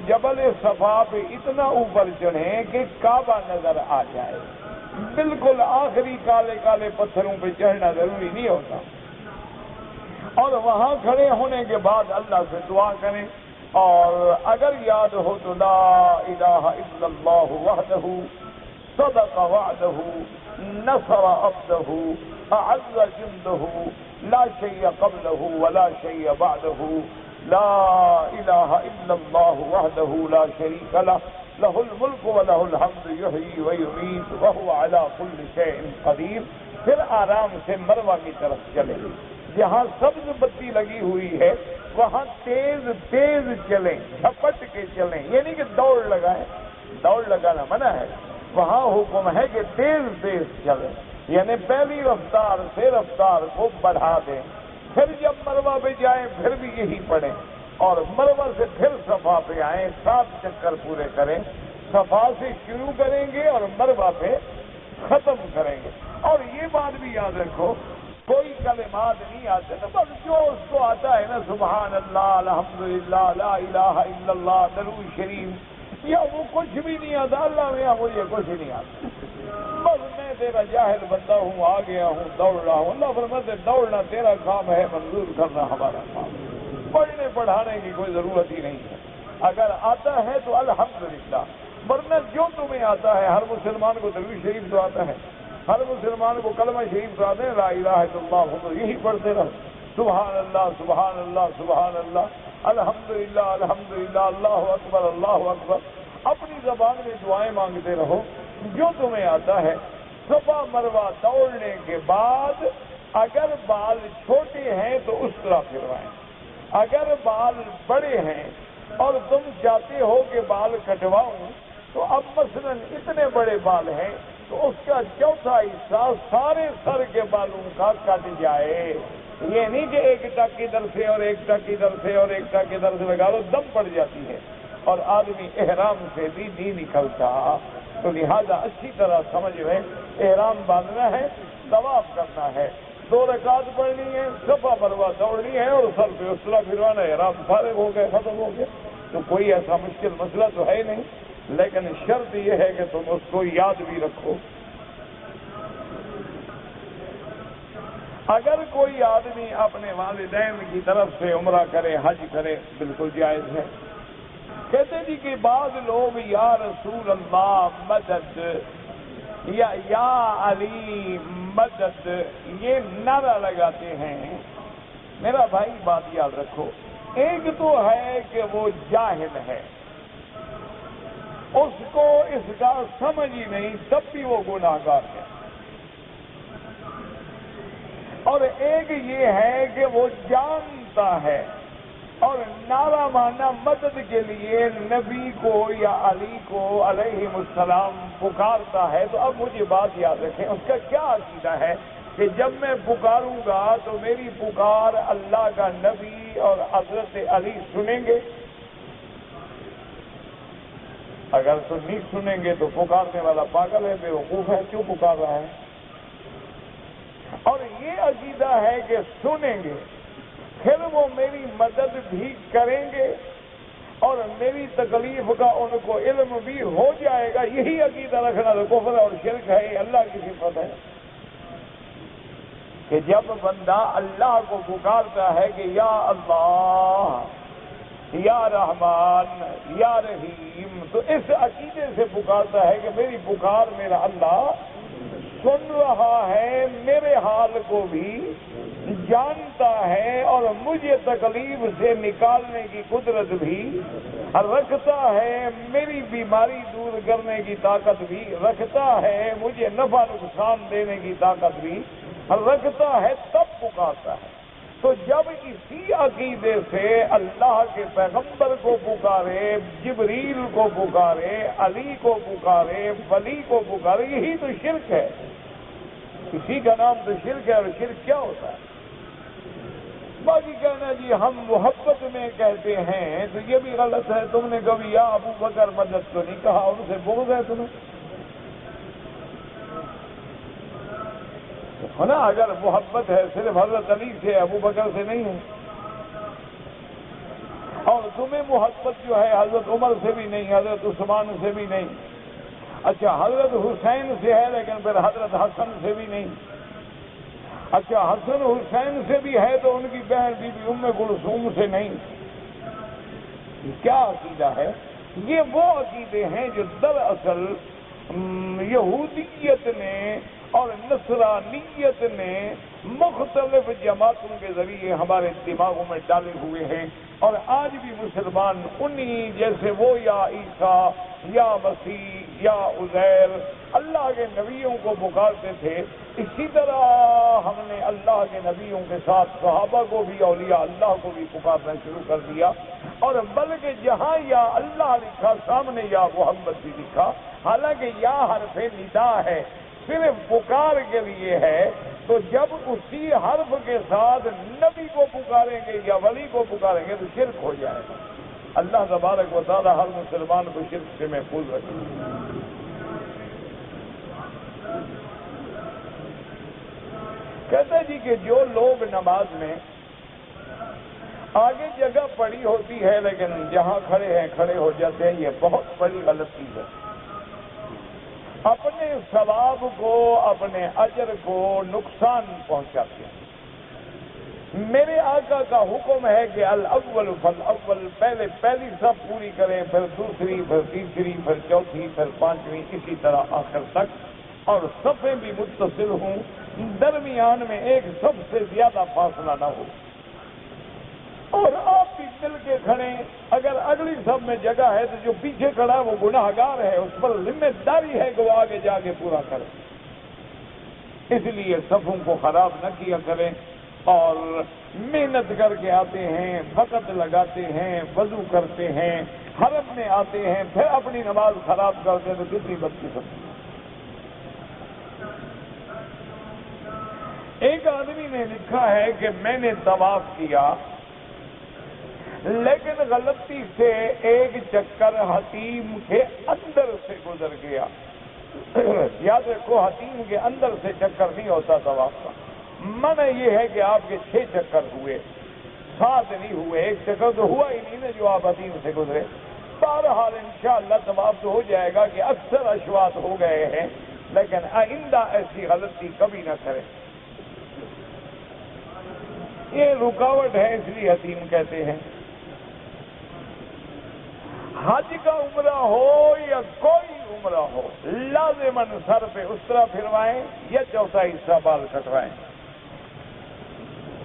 جبل صفا پہ اتنا اوپر چڑھیں کہ کعبہ نظر آ جائے، بالکل آخری کالے کالے پتھروں پہ چڑھنا ضروری نہیں ہوتا، اور وہاں کھڑے ہونے کے بعد اللہ سے دعا کریں، اور اگر یاد ہو تو لا الہ الا اللہ وحدہ صدق وعدہ نصر عبدہ اعز جندہ لا شیء قبلہ ولا شیء بعدہ لا الہ الا اللہ وحدہ لا شریک لہ لہ الملک ولہ الحمد یحیی ویمیت وہو علی کل شیء قدیر۔ پھر آرام سے مروہ کی طرف چلیں، جہاں سبز بتی لگی ہوئی ہے وہاں تیز تیز چلیں، جھپٹ کے چلیں، یہ نہیں کہ دوڑ لگائیں، دوڑ لگانا منع ہے، وہاں حکم ہے کہ تیز تیز چلیں، یعنی پہلی رفتار سے رفتار کو بڑھا دیں۔ پھر جب مروہ پہ جائیں پھر بھی یہی پڑھیں، اور مروہ سے پھر صفا پہ آئیں، 7 چکر پورے کریں، صفا سے شروع کریں گے اور مروہ پہ ختم کریں گے۔ اور یہ بات بھی یاد رکھو، کوئی کلمات نہیں آتے نا، بس جو اس کو آتا ہے نا، سبحان اللہ، الحمدللہ، لا الہ الا اللہ، درود شریف، یا وہ کچھ بھی نہیں آتا، اللہ میں مجھے کچھ نہیں آتا، بس میں تیرا جاہل بندہ ہوں، آ گیا ہوں، دوڑ رہا ہوں۔ اللہ فرماتے دوڑنا تیرا کام ہے، منظور کرنا ہمارا کام ہے، پڑھنے پڑھانے کی کوئی ضرورت ہی نہیں ہے، اگر آتا ہے تو الحمدللہ، ورنہ جو تمہیں آتا ہے، ہر مسلمان کو درود شریف تو آتا ہے، ہر مسلمان کو کلمہ شریف تو آتے ہیں، لا الہ الا اللہ، تو یہی پڑھتے رہو، سبحان اللہ سبحان اللہ سبحان اللہ، الحمدللہ الحمدللہ، اللہ اکبر اللہ اکبر، اپنی زبان میں دعائیں مانگتے رہو جو تمہیں آتا ہے۔ صفا مروہ دوڑنے کے بعد اگر بال چھوٹے ہیں تو اس طرح پھروائیں، اگر بال بڑے ہیں اور تم چاہتے ہو کہ بال کٹواؤں، تو اب مثلا اتنے بڑے بال ہیں تو اس کا چوتھا حصہ سارے سر کے بالوں کا کٹ جائے، یہ نہیں کہ ایک ٹک ادھر سے اور ایک ٹک ادھر سے اور ایک ٹک ادھر سے لگا دو، دم پڑ جاتی ہے اور آدمی احرام سے بھی نہیں نکلتا۔ تو لہذا اچھی طرح سمجھ لیں، احرام باندھنا ہے، طواف کرنا ہے، 2 رکعت پڑھنی ہے، صفا مروہ دوڑنی ہے، اور سر پہ اسطرہ پھروانا ہے، احرام فارغ ہو گئے، ختم ہو گئے۔ تو کوئی ایسا مشکل مسئلہ تو ہے نہیں، لیکن شرط یہ ہے کہ تم اس کو یاد بھی رکھو۔ اگر کوئی آدمی اپنے والدین کی طرف سے عمرہ کرے، حج کرے، بالکل جائز ہے۔ کہتے جی کہ بعض لوگ یا رسول اللہ مدد یا علی مدد یہ نعرہ لگاتے ہیں۔ میرا بھائی بات یاد رکھو، ایک تو ہے کہ وہ جاہل ہے، اس کو اس کا سمجھ ہی نہیں، تب بھی وہ گناہگار ہے، اور ایک یہ ہے کہ وہ جانتا ہے اور نعرہ مارنا مدد کے لیے نبی کو یا علی کو علیہ السلام پکارتا ہے۔ تو اب مجھے بات یاد رکھیں، اس کا کیا عقیدہ ہے کہ جب میں پکاروں گا تو میری پکار اللہ کا نبی اور حضرت علی سنیں گے؟ اگر تو نہیں سنیں گے تو پکارنے والا پاگل ہے، بیوقوف ہے، کیوں پکار رہا ہے؟ اور یہ عقیدہ ہے کہ سنیں گے، پھر وہ میری مدد بھی کریں گے اور میری تکلیف کا ان کو علم بھی ہو جائے گا، یہی عقیدہ رکھنا تو کفر اور شرک ہے۔ یہ اللہ کی صفت ہے کہ جب بندہ اللہ کو پکارتا ہے کہ یا اللہ یا رحمان یا رحیم، تو اس عقیدے سے پکارتا ہے کہ میری پکار میرا اللہ سن رہا ہے، میرے حال کو بھی جانتا ہے اور مجھے تکلیف سے نکالنے کی قدرت بھی رکھتا ہے، میری بیماری دور کرنے کی طاقت بھی رکھتا ہے، مجھے نفع نقصان دینے کی طاقت بھی رکھتا ہے، تب پکارتا ہے۔ تو جب اسی عقیدے سے اللہ کے پیغمبر کو پکارے، جبریل کو پکارے، علی کو پکارے، ولی کو پکارے، یہی تو شرک ہے، اسی کا نام تو شرک ہے۔ اور شرک کیا ہوتا ہے؟ باقی کہنا جی ہم محبت میں کہتے ہیں تو یہ بھی غلط ہے۔ تم نے کبھی یا ابو بکر مدد تو نہیں کہا، ان سے بغض ہے تمہیں؟ ہے نا، اگر محبت ہے صرف حضرت علی سے، ابو بکر سے نہیں ہے، اور تمہیں محبت جو ہے حضرت عمر سے بھی نہیں، حضرت عثمان سے بھی نہیں، اچھا حضرت حسین سے ہے لیکن پھر حضرت حسن سے بھی نہیں، اچھا حسن حسین سے بھی ہے تو ان کی بہن بی بی ام کلثوم سے نہیں، کیا عقیدہ ہے؟ یہ وہ عقیدے ہیں جو دراصل یہودیت نے اور نصرانیت نے مختلف جماعتوں کے ذریعے ہمارے دماغوں میں ڈالے ہوئے ہیں، اور آج بھی مسلمان انہی جیسے وہ یا عیسیٰ یا مسیح یا عزیر اللہ کے نبیوں کو پکارتے تھے، اسی طرح ہم نے اللہ کے نبیوں کے ساتھ صحابہ کو بھی، اولیاء اللہ کو بھی پکارنا شروع کر دیا، اور بلکہ جہاں یا اللہ لکھا سامنے یا محمد بھی لکھا، حالانکہ یا حرف ندا ہے، صرف پکار کے لیے ہے، تو جب اسی حرف کے ساتھ نبی کو پکاریں گے یا ولی کو پکاریں گے تو شرک ہو جائے گا۔ اللہ تبارک و تعالی ہر مسلمان کو شرک سے محفوظ رکھے۔ کہتے جی کہ جو لوگ نماز میں آگے جگہ پڑی ہوتی ہے لیکن جہاں کھڑے ہیں کھڑے ہو جاتے ہیں، یہ بہت بڑی غلطی ہے۔ اپنے ثواب کو، اپنے اجر کو نقصان پہنچاتے ہیں۔ میرے آقا کا حکم ہے کہ الاول فالاول، پہلی صف پوری کریں، پھر دوسری، پھر تیسری، پھر چوتھی، پھر پانچویں، اسی طرح آخر تک، اور صفیں بھی متصل ہوں، درمیان میں ایک صف سے زیادہ فاصلہ نہ ہو، اور آپ بھی مل کے کھڑے۔ اگر اگلی صف میں جگہ ہے تو جو پیچھے کھڑا ہے وہ گناہ گار ہے، اس پر ذمہ داری ہے کہ وہ آگے جا کے پورا کرے۔ اس لیے صفوں کو خراب نہ کیا کریں، اور محنت کر کے آتے ہیں، وقت لگاتے ہیں، وضو کرتے ہیں، حرم میں آتے ہیں، پھر اپنی نماز خراب کرتے ہیں تو کتنی بدقسمتی۔ ایک آدمی نے لکھا ہے کہ میں نے طواف کیا لیکن غلطی سے ایک چکر حتیم کے اندر سے گزر گیا۔ یاد رکھو، حتیم کے اندر سے چکر نہیں ہوتا طواف کا، منع یہ ہے کہ آپ کے 6 چکر ہوئے، 7 نہیں ہوئے، ایک چکر تو ہوا ہی نہیں نا جو آپ حتیم سے گزرے۔ بہرحال انشاءاللہ طواف تو ہو جائے گا کہ اکثر اشواط ہو گئے ہیں، لیکن آئندہ ایسی غلطی کبھی نہ کریں۔ یہ رکاوٹ ہے، اس لیے حتیم کہتے ہیں۔ حج کا عمرہ ہو یا کوئی عمرہ ہو، لازماً سر پہ اس طرح پھروائیں یا چوتھا حصہ بال کٹوائیں۔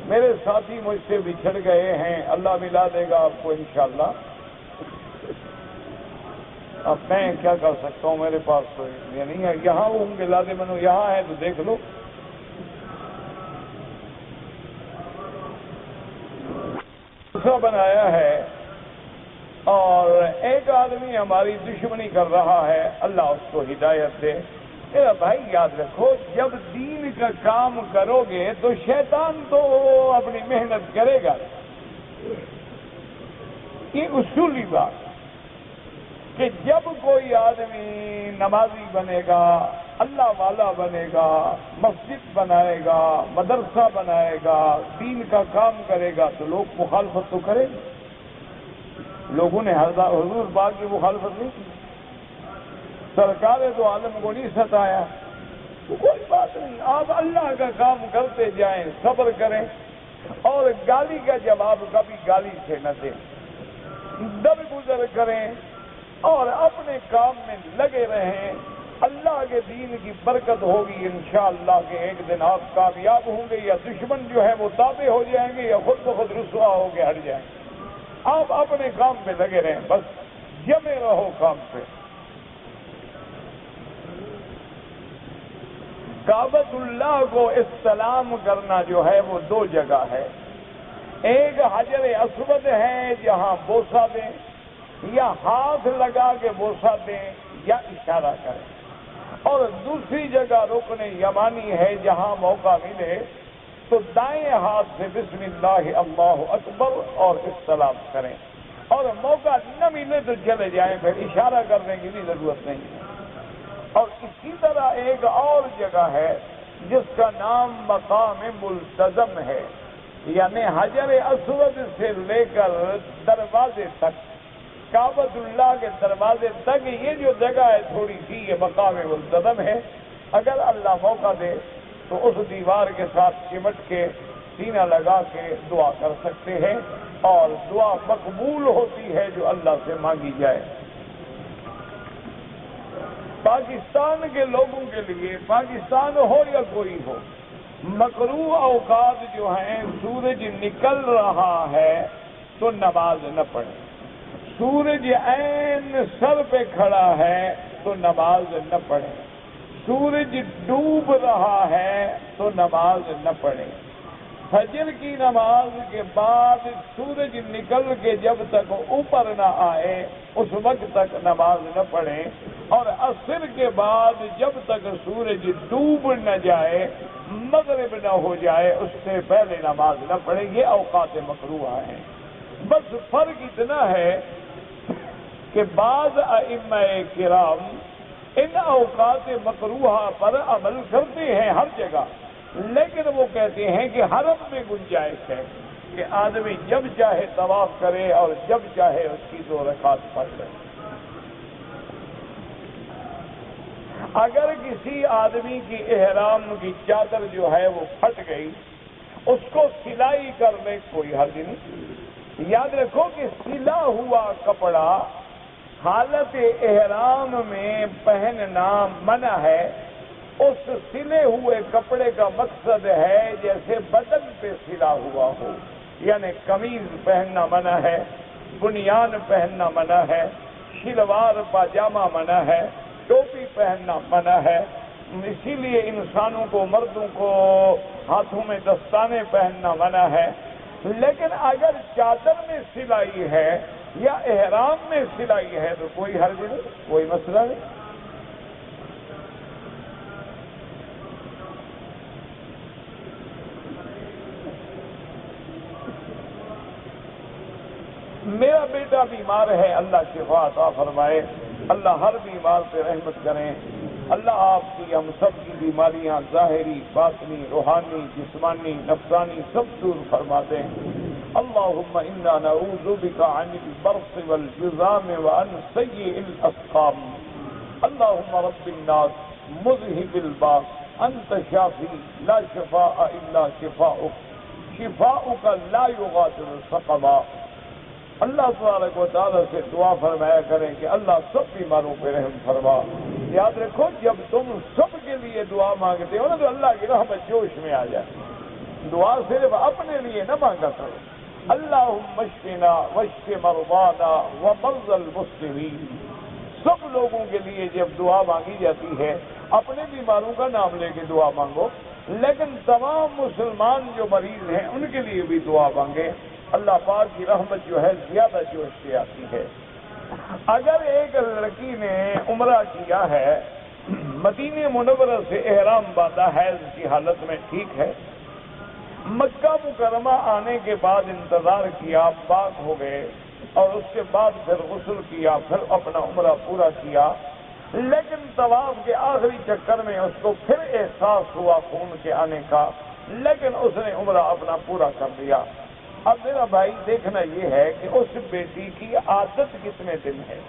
میرے ساتھی مجھ سے بچھڑ گئے ہیں، اللہ ملا دے گا آپ کو انشاءاللہ۔ اب میں کیا کر سکتا ہوں، میرے پاس تو یہ نہیں ہے۔ یہاں ہوں گے لازماً، یہاں ہے تو دیکھ لو۔ دوسرا بنایا ہے، اور ایک آدمی ہماری دشمنی کر رہا ہے، اللہ اس کو ہدایت دے۔ میرا بھائی یاد رکھو، جب دین کا کام کرو گے تو شیطان تو اپنی محنت کرے گا۔ یہ اصولی بات کہ جب کوئی آدمی نمازی بنے گا، اللہ والا بنے گا، مسجد بنائے گا، مدرسہ بنائے گا، دین کا کام کرے گا تو لوگ مخالفت تو کریں گے۔ لوگوں نے حضور پاک کی مخالفت نہیں کی، سرکار تو عالم کو نہیں ستایا، تو کوئی بات نہیں، آپ اللہ کا کام کرتے جائیں، صبر کریں، اور گالی کا جواب کبھی گالی سے نہ دیں، درگزر کریں اور اپنے کام میں لگے رہیں۔ اللہ کے دین کی برکت ہوگی انشاءاللہ کہ ایک دن آپ کامیاب ہوں گے، یا دشمن جو ہے وہ تابع ہو جائیں گے، یا خود بخود رسوا ہو کے ہٹ جائیں گے۔ آپ اپنے کام پہ لگے رہیں، بس جمے رہو کام پہ۔ کعبۃ اللہ کو استلام کرنا جو ہے وہ دو جگہ ہے، ایک حجر اسود ہے جہاں بوسہ دیں، یا ہاتھ لگا کے بوسہ دیں یا اشارہ کریں، اور دوسری جگہ رکن یمانی ہے جہاں موقع ملے تو دائیں ہاتھ سے بسم اللہ اللہ اکبر اور استلام کریں، اور موقع نہ ملے تو چلے جائیں، پھر اشارہ کرنے کی بھی ضرورت نہیں ہے۔ اور اسی طرح ایک اور جگہ ہے جس کا نام مقام ملتزم ہے، یعنی حجر اسود سے لے کر دروازے تک، کعبۃ اللہ کے دروازے تک یہ جو جگہ ہے تھوڑی سی، یہ مقام ملتزم ہے۔ اگر اللہ موقع دے تو اس دیوار کے ساتھ چمٹ کے سینہ لگا کے دعا کر سکتے ہیں، اور دعا مقبول ہوتی ہے جو اللہ سے مانگی جائے۔ پاکستان کے لوگوں کے لیے، پاکستان ہو یا کوئی ہو، مکروہ اوقات جو ہیں، سورج نکل رہا ہے تو نماز نہ پڑھیں، سورج عین سر پہ کھڑا ہے تو نماز نہ پڑھیں، سورج ڈوب رہا ہے تو نماز نہ پڑھیں، فجر کی نماز کے بعد سورج نکل کے جب تک اوپر نہ آئے اس وقت تک نماز نہ پڑھیں، اور عصر کے بعد جب تک سورج ڈوب نہ جائے، مغرب نہ ہو جائے، اس سے پہلے نماز نہ پڑھیں۔ یہ اوقات مکروہ ہیں۔ بس فرق اتنا ہے کہ بعض ائمہ کرام ان اوقات مکروہ پر عمل کرتے ہیں ہر جگہ، لیکن وہ کہتے ہیں کہ حرم میں گنجائش ہے کہ آدمی جب چاہے طواف کرے اور جب چاہے اس کی 2 رکعت پڑھ لے۔ اگر کسی آدمی کی احرام کی چادر جو ہے وہ پھٹ گئی، اس کو سلائی کرنے کوئی حرج نہیں۔ یاد رکھو کہ سلا ہوا کپڑا حالت احرام میں پہننا منع ہے۔ اس سلے ہوئے کپڑے کا مقصد ہے جیسے بدن پہ سلا ہوا ہو، یعنی قمیض پہننا منع ہے، بنیان پہننا منع ہے، شلوار پاجامہ منع ہے، ٹوپی پہننا منع ہے۔ اسی لیے انسانوں کو، مردوں کو ہاتھوں میں دستانے پہننا منع ہے۔ لیکن اگر چادر میں سلائی ہے یا احرام میں سلائی ہے تو کوئی حرج نہیں، کوئی مسئلہ نہیں۔ میرا بیٹا بیمار ہے، اللہ شفا عطا فرمائے، اللہ ہر بیمار پہ رحمت کریں، اللہ آپ کی ہم سب کی بیماریاں ظاہری، باطنی، روحانی، جسمانی، نفسانی سب دور فرما دیں۔ اللہم انا نعوذ بک عن البرص والجذام وعن سیء الاسقام۔ اللہم رب الناس مذہب الباس انت شافی لا شفاء الا شفاؤک، شفاؤک لا یغادر سقما۔ اللہ تبارک و تعالیٰ سے دعا فرمایا کریں کہ اللہ سب بیماروں پہ رحم فرما۔ یاد رکھو جب تم سب کے لیے دعا مانگتے ہو نا تو اللہ کی رحمت جوش میں آ جائے۔ دعا صرف اپنے لیے نہ مانگا کرو۔ اللہم اشفنا واشف مرضانا ومرضى المسلمین۔ سب لوگوں کے لیے جب دعا مانگی جاتی ہے اپنے بیماروں کا نام لے کے دعا مانگو، لیکن تمام مسلمان جو مریض ہیں ان کے لیے بھی دعا مانگے۔ اللہ پاک کی رحمت جو ہے زیادہ جوش سے آتی ہے۔ اگر ایک لڑکی نے عمرہ کیا ہے، مدینہ منورہ سے احرام باندھا حیض کی حالت میں، ٹھیک ہے، مکہ مکرمہ آنے کے بعد انتظار کیا، پاک ہو گئے، اور اس کے بعد پھر غسل کیا، پھر اپنا عمرہ پورا کیا، لیکن طواف کے آخری چکر میں اس کو پھر احساس ہوا خون کے آنے کا، لیکن اس نے عمرہ اپنا پورا کر لیا۔ اب میرا بھائی دیکھنا یہ ہے کہ اس بیٹی کی عادت کتنے دن ہے،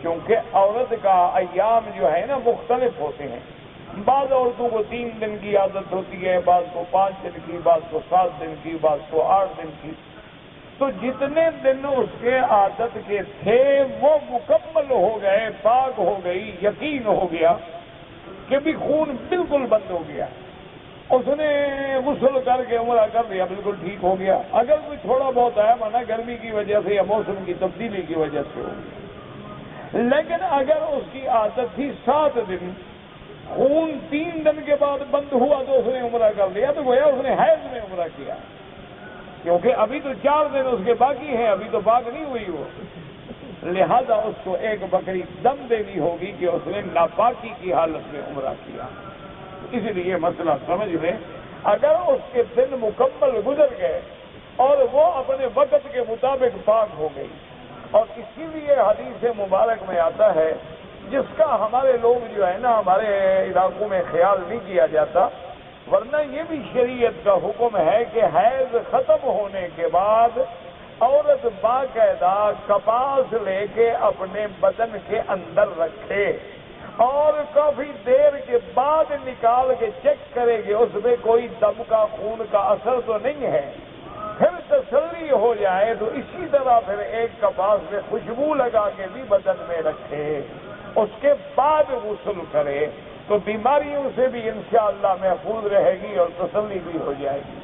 کیونکہ عورت کا ایام جو ہے نا مختلف ہوتے ہیں۔ بعض عورتوں کو 3 دن کی عادت ہوتی ہے، بعض کو 5 دن کی، بعض کو 7 دن کی، بعض کو 8 دن کی۔ تو جتنے دن اس کے عادت کے تھے وہ مکمل ہو گئے، پاک ہو گئی، یقین ہو گیا کہ بھی خون بالکل بند ہو گیا، اس نے غسل کر کے عمرہ کر لیا، بالکل ٹھیک ہو گیا۔ اگر کوئی تھوڑا بہت آیا مانا گرمی کی وجہ سے یا موسم کی تبدیلی کی وجہ سے ہو گیا، لیکن اگر اس کی عادت تھی 7 دن، خون 3 دن کے بعد بند ہوا تو اس نے عمرہ کر لیا، تو گویا اس نے حیض میں عمرہ کیا، کیونکہ ابھی تو 4 دن اس کے باقی ہیں، ابھی تو پاک نہیں ہوئی وہ، لہذا اس کو ایک بکری دم دینی ہوگی کہ اس نے ناپاکی کی حالت میں عمرہ کیا۔ اس لیے مسئلہ سمجھ لیں، اگر اس کے دن مکمل گزر گئے اور وہ اپنے وقت کے مطابق پاک ہو گئی، اور اسی لیے حدیث مبارک میں آتا ہے جس کا ہمارے لوگ جو ہے نا ہمارے علاقوں میں خیال نہیں کیا جاتا، ورنہ یہ بھی شریعت کا حکم ہے کہ حیض ختم ہونے کے بعد عورت باقاعدہ کپاس لے کے اپنے بدن کے اندر رکھے اور کافی دیر کے بعد نکال کے چیک کرے گی اس میں کوئی دم کا خون کا اثر تو نہیں ہے، پھر تسلی ہو جائے تو اسی طرح پھر ایک کپاس میں خوشبو لگا کے بھی بدن میں رکھے، اس کے بعد غسل کرے تو بیماریوں سے بھی انشاءاللہ محفوظ رہے گی اور تسلی بھی ہو جائے گی۔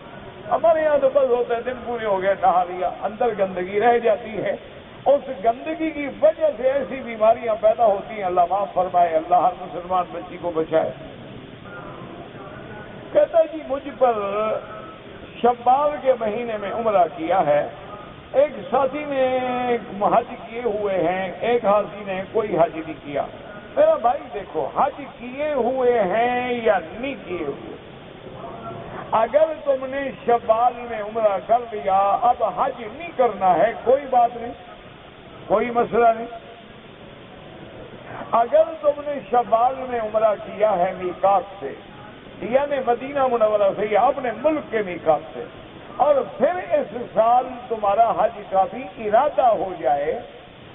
ہمارے یہاں تو بس ہوتا ہے دن پورے ہو گئے، نہا لیا، اندر گندگی رہ جاتی ہے، اس گندگی کی وجہ سے ایسی بیماریاں پیدا ہوتی ہیں، اللہ معاف فرمائے، اللہ ہر مسلمان بچی کو بچائے۔ کہتا ہے جی مجھ پر شوال کے مہینے میں عمرہ کیا ہے، ایک ساتھی نے حج کیے ہوئے ہیں، ایک حاجی نے کوئی حج نہیں کیا۔ میرا بھائی دیکھو، حج کیے ہوئے ہیں یا نہیں کیے ہوئے، اگر تم نے شوال میں عمرہ کر لیا اب حج نہیں کرنا ہے، کوئی بات نہیں، کوئی مسئلہ نہیں۔ اگر تم نے شوال میں عمرہ کیا ہے میقات سے، یعنی مدینہ منورہ سے یا اپنے ملک کے میقات سے، اور پھر اس سال تمہارا حج کا بھی ارادہ ہو جائے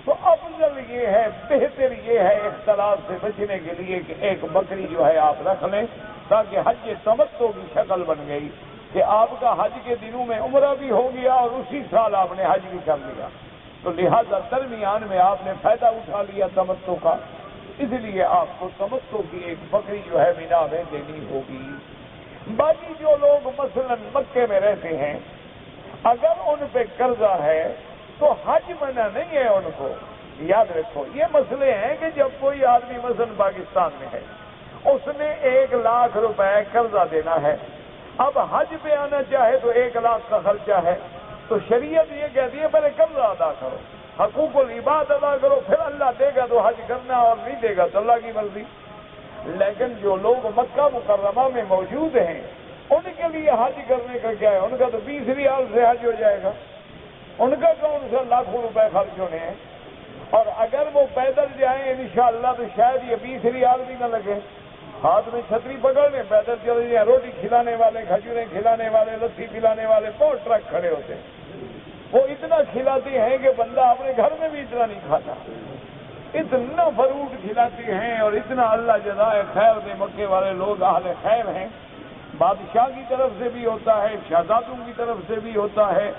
تو افضل یہ ہے، بہتر یہ ہے اختلاف سے بچنے کے لیے کہ ایک بکری جو ہے آپ رکھ لیں، تاکہ حج تمتع کی شکل بن گئی کہ آپ کا حج کے دنوں میں عمرہ بھی ہو گیا اور اسی سال آپ نے حج بھی کر لیا، تو لہذا درمیان میں آپ نے فائدہ اٹھا لیا تمتع کا، اس لیے آپ کو تمتع کی ایک بکری جو ہے مینا میں دینی ہوگی۔ باقی جو لوگ مثلا مکے میں رہتے ہیں اگر ان پہ قرضہ ہے تو حج منع نہیں ہے ان کو۔ یاد رکھو یہ مسئلے ہیں کہ جب کوئی آدمی مثلا پاکستان میں ہے، اس نے 1 لاکھ روپے قرضہ دینا ہے، اب حج پہ آنا چاہے تو 1 لاکھ کا خرچہ ہے، تو شریعت یہ کہتی ہے پہلے قرضہ ادا کرو، حقوق العباد ادا کرو، پھر اللہ دے گا تو حج کرنا، اور نہیں دے گا تو اللہ کی مرضی۔ لیکن جو لوگ مکہ مکرمہ میں موجود ہیں ان کے لیے حج کرنے کا کیا ہے، ان کا تو 20 ریال سے حج ہو جائے گا، ان کا کون سا لاکھوں روپے خرچ ہونے ہیں، اور اگر وہ پیدل جائیں انشاءاللہ تو شاید یہ 20 ریال بھی نہ لگے، ہاتھ میں چھتری پکڑ لیں، پیدل چلے جائیں، روٹی کھلانے والے، کھجوریں کھلانے والے، لسی پلانے والے بہت ٹرک کھڑے ہوتے ہیں، وہ اتنا کھلاتے ہیں کہ بندہ اپنے گھر میں بھی اتنا نہیں کھاتا، اتنا فروٹ کھلاتے ہیں، اور اتنا اللہ جزائے خیر دے، مکے والے لوگ اہل خیر ہیں، بادشاہ کی طرف سے بھی ہوتا ہے، شہزادوں کی طرف سے بھی ہوتا ہے،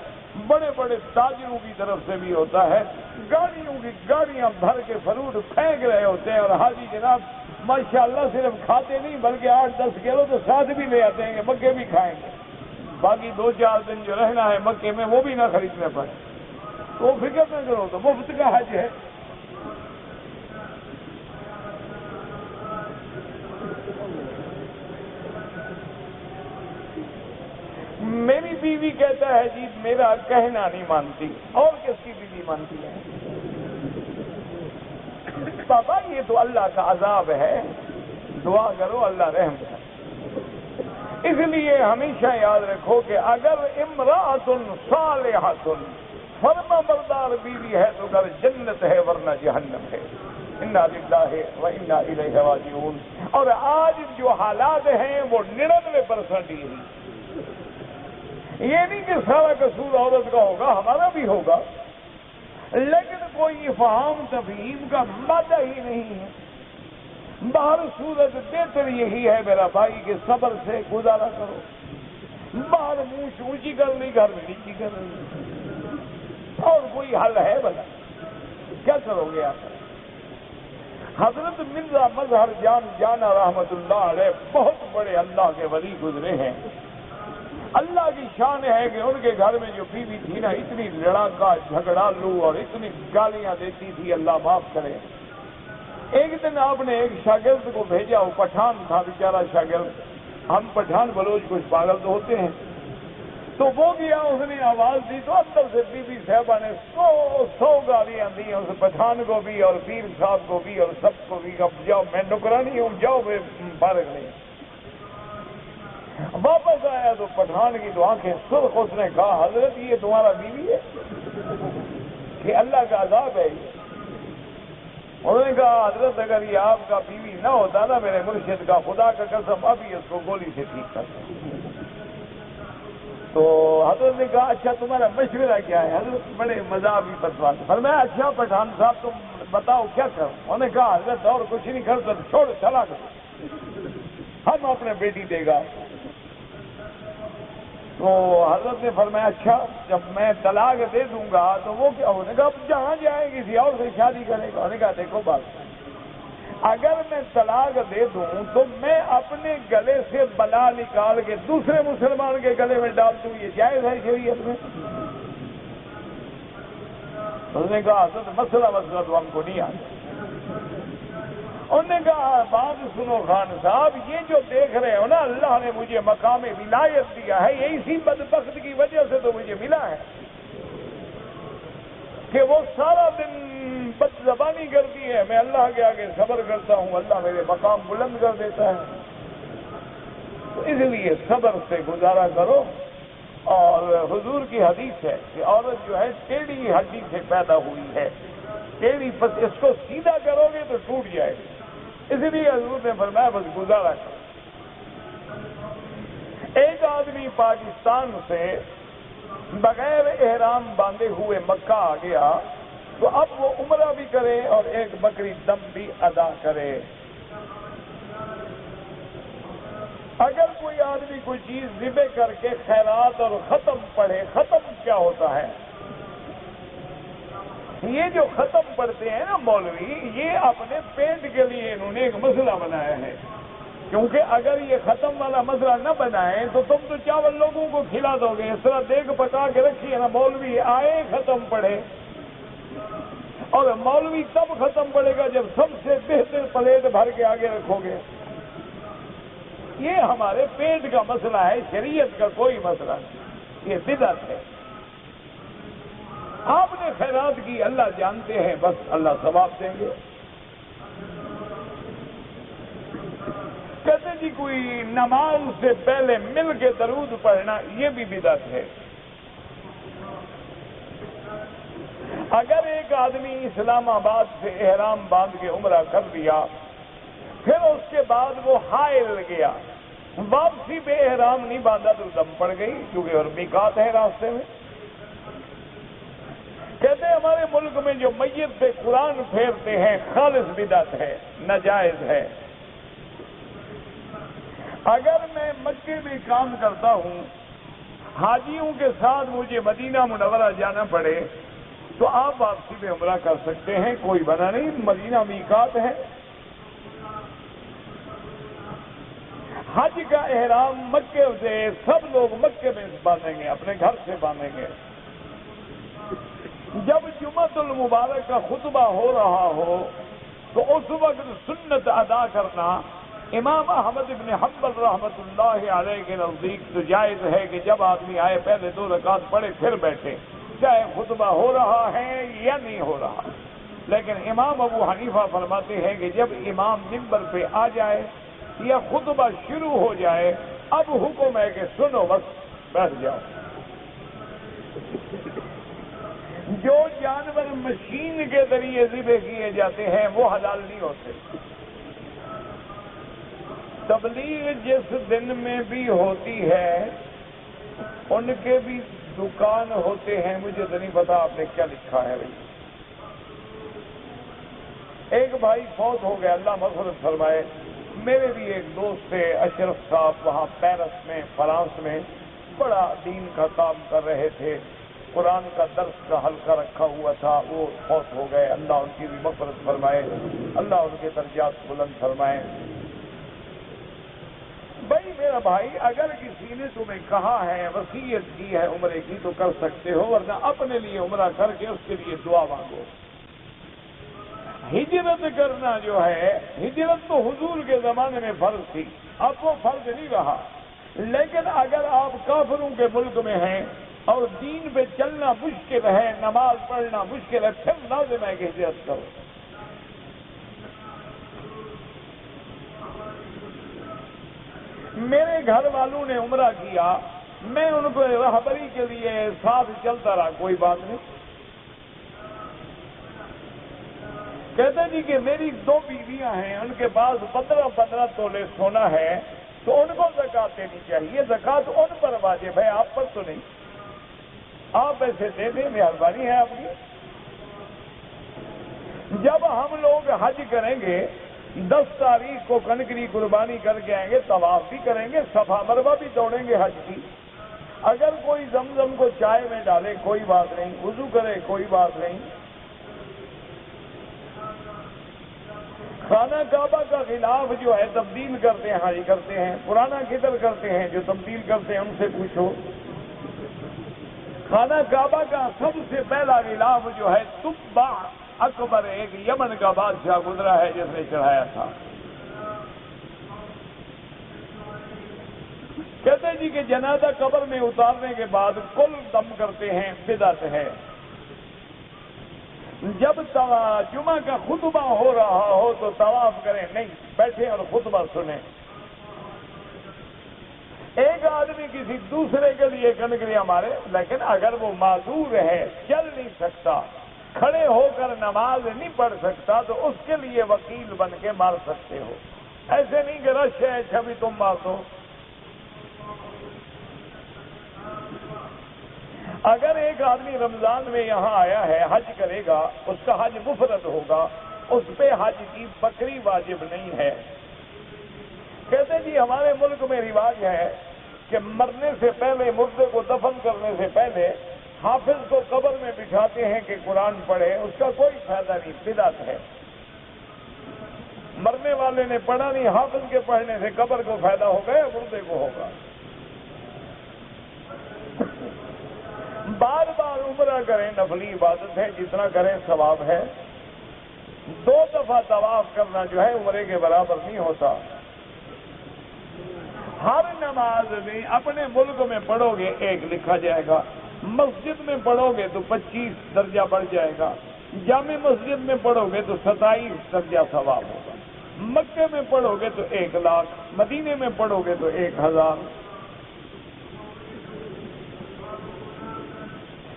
بڑے بڑے تاجروں کی طرف سے بھی ہوتا ہے، گاڑیوں کی گاڑیاں بھر کے فروٹ پھینک رہے ہوتے ہیں، اور حاجی جناب ماشاءاللہ صرف کھاتے نہیں بلکہ 8-10 کلو تو ساتھ بھی لے آتے ہیں کہ مکے بھی کھائیں گے، باقی 2-4 دن جو رہنا ہے مکے میں وہ بھی نہ خریدنے پڑے، تو فکر نہ کرو، تو مفت کا حج ہے۔ میری بیوی کہتا ہے جی میرا کہنا نہیں مانتی، اور کس کی بیوی مانتی ہے؟ بابا یہ تو اللہ کا عذاب ہے، دعا کرو اللہ رحم کرے۔ اس لیے ہمیشہ یاد رکھو کہ اگر امرأۃ صالحۃ فرما بردار بیوی ہے تو اگر جنت ہے ورنہ جہنم ہے، انا للہ و انا الیہ راجعون۔ اور آج جو حالات ہیں وہ 99% یہ نہیں کہ سارا قصور عورت کا ہوگا، ہمارا بھی ہوگا، لیکن کوئی افہام تفہیم کا مادہ ہی نہیں ہے۔ باہر صورت بہتر یہی ہے میرا بھائی کہ صبر سے گزارا کرو، باہر منہ اونچی کر لی، گھر میں نیچی کر لی، اور کوئی حل ہے بنا؟ کیا کرو گے آپ؟ حضرت مرزا مظہر جانا رحمت اللہ علیہ بہت بڑے اللہ کے ولی گزرے ہیں. اللہ کی شان ہے کہ ان کے گھر میں جو بیوی تھی نا، اتنی لڑاکا جھگڑالو اور اتنی گالیاں دیتی تھی، اللہ معاف کرے. ایک دن آپ نے ایک شاگرد کو بھیجا، وہ پٹھان تھا بیچارہ شاگرد. ہم پٹھان بلوچ کچھ پاگل تو ہوتے ہیں. تو وہ گیا، اس نے آواز دی تو اندر سے بی بی صاحبہ نے سو گالیاں دی، اس پٹھان کو بھی اور پیر صاحب کو بھی اور سب کو بھی. اب جاؤ، میں نکرانی ہوں، جاؤ، میں فارغ نہیں. واپس آیا تو پٹھان کی تو آنکھیں سرخ. اس نے کہا حضرت یہ تمہارا بیوی ہے کہ اللہ کا عذاب ہے یہ؟ انہوں نے کہا حضرت اگر یہ آپ کا بیوی نہ ہوتا نا میرے مرشد کا، خدا کا قسم ابھی اس کو گولی سے ٹھیک کرتا. تو حضرت نے کہا اچھا تمہارا مشورہ کیا ہے؟ حضرت بڑے مذہبی فتویٰ فرمایا اچھا پٹھان صاحب تم بتاؤ کیا کرو؟ انہوں نے کہا حضرت اور کچھ نہیں کرتا، چھوڑ چلا کر ہم اپنے بیٹی دے گا. تو حضرت نے فرمایا اچھا جب میں طلاق دے دوں گا تو وہ کیا؟ انہوں نے کہا جہاں جائے کسی اور سے شادی کرے گا. انہوں نے کہا دیکھو بات، اگر میں طلاق دے دوں تو میں اپنے گلے سے بلا نکال کے دوسرے مسلمان کے گلے میں ڈال دوں، یہ جائز ہے شریعت میں؟ انہوں نے کہا حضرت مسئلہ تو ہم کو نہیں آتا. انہوں نے کہا بات سنو خان صاحب، یہ جو دیکھ رہے ہو نا اللہ نے مجھے مقام ولایت دیا ہے، یہ اسی بدبخت کی وجہ سے تو مجھے ملا ہے کہ وہ سارا دن بد زبانی کرتی ہے، میں اللہ کے آگے صبر کرتا ہوں، اللہ میرے مقام بلند کر دیتا ہے. تو اس لیے صبر سے گزارا کرو. اور حضور کی حدیث ہے کہ عورت جو ہے ٹیڑھی ہڈی سے پیدا ہوئی ہے، ٹیڑھی پس اس کو سیدھا کرو گے تو ٹوٹ جائے گی. اس لیے حضور نے فرمایا بس گزارا کرو. ایک آدمی پاکستان سے بغیر احرام باندھے ہوئے مکہ آ گیا تو اب وہ عمرہ بھی کرے اور ایک بکری دم بھی ادا کرے. اگر کوئی آدمی کوئی چیز ذبح کر کے خیرات اور ختم پڑھے، ختم کیا ہوتا ہے؟ یہ جو ختم پڑھتے ہیں نا مولوی، یہ اپنے پیٹ کے لیے انہوں نے ایک مسئلہ بنایا ہے. کیونکہ اگر یہ ختم والا مسئلہ نہ بنائیں تو تم تو چاول لوگوں کو کھلا دو گے. اس طرح دیکھ پکا کے رکھی ہے نا، مولوی آئے ختم پڑھے. اور مولوی تب ختم پڑے گا جب سب سے بہتر پلیٹ بھر کے آگے رکھو گے. یہ ہمارے پیٹ کا مسئلہ ہے، شریعت کا کوئی مسئلہ نہیں، یہ بدعت ہے. آپ نے خیرات کی، اللہ جانتے ہیں، بس اللہ ثواب دیں گے. کہتے جی کوئی نماز سے پہلے مل کے درود پڑھنا یہ بھی بدعت ہے. اگر ایک آدمی اسلام آباد سے احرام باندھ کے عمرہ کر دیا، پھر اس کے بعد وہ حائل گیا، واپسی پہ احرام نہیں باندھا تو دم پڑ گئی، کیونکہ اور میقات ہے راستے میں. کہتے ہیں ہمارے ملک میں جو میت پہ قرآن پھیرتے ہیں خالص بدعت ہے، ناجائز ہے. اگر میں مکے میں کام کرتا ہوں، حاجیوں کے ساتھ مجھے مدینہ منورہ جانا پڑے تو آپ واپسی میں عمرہ کر سکتے ہیں، کوئی منع نہیں، مدینہ میقات ہے. حج کا احرام مکے سے سب لوگ مکے میں باندھیں گے، اپنے گھر سے باندھیں گے. جب جمعۃ المبارک کا خطبہ ہو رہا ہو تو اس وقت سنت ادا کرنا امام احمد ابن حنبل رحمۃ اللہ علیہ کے نزدیک تو جائز ہے کہ جب آدمی آئے پہلے 2 رکعت پڑھے پھر بیٹھے، چاہے خطبہ ہو رہا ہے یا نہیں ہو رہا. لیکن امام ابو حنیفہ فرماتے ہیں کہ جب امام منبر پہ آ جائے یا خطبہ شروع ہو جائے، اب حکم ہے کہ سنو بس بیٹھ جاؤ. جو جانور مشین کے ذریعے ذبح کیے جاتے ہیں وہ حلال نہیں ہوتے. تبلیغ جس دن میں بھی ہوتی ہے ان کے بھی دکان ہوتے ہیں، مجھے تو نہیں پتا آپ نے کیا لکھا ہے بھائی. ایک بھائی فوت ہو گیا، اللہ مغفرت فرمائے. میرے بھی ایک دوست تھے اشرف صاحب، وہاں پیرس میں فرانس میں بڑا دین کا کام کر رہے تھے. قرآن کا درس کا حلقہ رکھا ہوا تھا، وہ فوت ہو گئے، اللہ ان کی بھی مغفرت فرمائے، اللہ ان کے درجات بلند فرمائے۔ بھائی میرا بھائی، اگر کسی نے تمہیں کہا ہے، وصیت کی ہے عمرے کی، تو کر سکتے ہو، ورنہ اپنے لیے عمرہ کر کے اس کے لیے دعا مانگو۔ ہجرت کرنا جو ہے، ہجرت تو حضور کے زمانے میں فرض تھی، اب وہ فرض نہیں رہا، لیکن اگر آپ کافروں کے ملک میں ہیں اور دین پہ چلنا مشکل ہے، نماز پڑھنا مشکل ہے، پھر لازم ہے کہ ہجرت کرو۔ میرے گھر والوں نے عمرہ کیا، میں ان کو رہبری کے لیے ساتھ چلتا رہا، کوئی بات نہیں۔ کہتے جی کہ میری 2 بیویاں ہیں، ان کے پاس 15 تولے سونا ہے، تو ان کو زکوٰۃ دینی چاہیے، زکوٰۃ ان پر واجب ہے، آپ پر تو نہیں، آپ ایسے دے دیں، مہربانی ہے آپ کی۔ جب ہم لوگ حج کریں گے، 10 تاریخ کو کنکری قربانی کر کے آئیں گے، طواف بھی کریں گے، صفا مروہ بھی دوڑیں گے حج کی۔ اگر کوئی زمزم کو چائے میں ڈالے کوئی بات نہیں، وضو کرے کوئی بات نہیں۔ خانہ کعبہ کا غلاف جو ہے تبدیل کرتے ہیں، حج کرتے ہیں، پرانا کدھر کرتے ہیں؟ جو تبدیل کرتے ہیں ان سے پوچھو۔ خانہ کعبہ کا سب سے پہلا غلاف جو ہے تبع اکبر، ایک یمن کا بادشاہ گزرا ہے جس نے چڑھایا تھا۔ کہتے جی کہ جنازہ قبر میں اتارنے کے بعد کل دم کرتے ہیں، بدعت ہے۔ جب جمعہ کا خطبہ ہو رہا ہو تو طواف کریں، نہیں، بیٹھیں اور خطبہ سنیں۔ ایک آدمی کسی دوسرے کے لیے کنکریاں مارے، لیکن اگر وہ معذور ہے، چل نہیں سکتا، کھڑے ہو کر نماز نہیں پڑھ سکتا، تو اس کے لیے وکیل بن کے مار سکتے ہو۔ ایسے نہیں کہ رش ہے چھبی تم مار دو۔ اگر ایک آدمی رمضان میں یہاں آیا ہے، حج کرے گا، اس کا حج مفرد ہوگا، اس پہ حج کی بکری واجب نہیں ہے۔ کہتے جی ہمارے ملک میں رواج ہے کہ مرنے سے پہلے، مردے کو دفن کرنے سے پہلے حافظ کو قبر میں بٹھاتے ہیں کہ قرآن پڑھے، اس کا کوئی فائدہ نہیں، بدعت ہے۔ مرنے والے نے پڑھا نہیں، حافظ کے پڑھنے سے قبر کو فائدہ ہوگا یا مردے کو ہوگا؟ بار بار عمرہ کریں، نفلی عبادت ہے، جتنا کریں ثواب ہے۔ 2 دفعہ طواف کرنا جو ہے عمرے کے برابر نہیں ہوتا۔ ہر نماز میں اپنے ملک میں پڑھو گے 1 لکھا جائے گا، مسجد میں پڑھو گے تو 25 درجہ بڑھ جائے گا، جامع مسجد میں پڑھو گے تو 27 درجہ ثواب ہوگا، مکے میں پڑھو گے تو 1 لاکھ، مدینے میں پڑھو گے تو 1000۔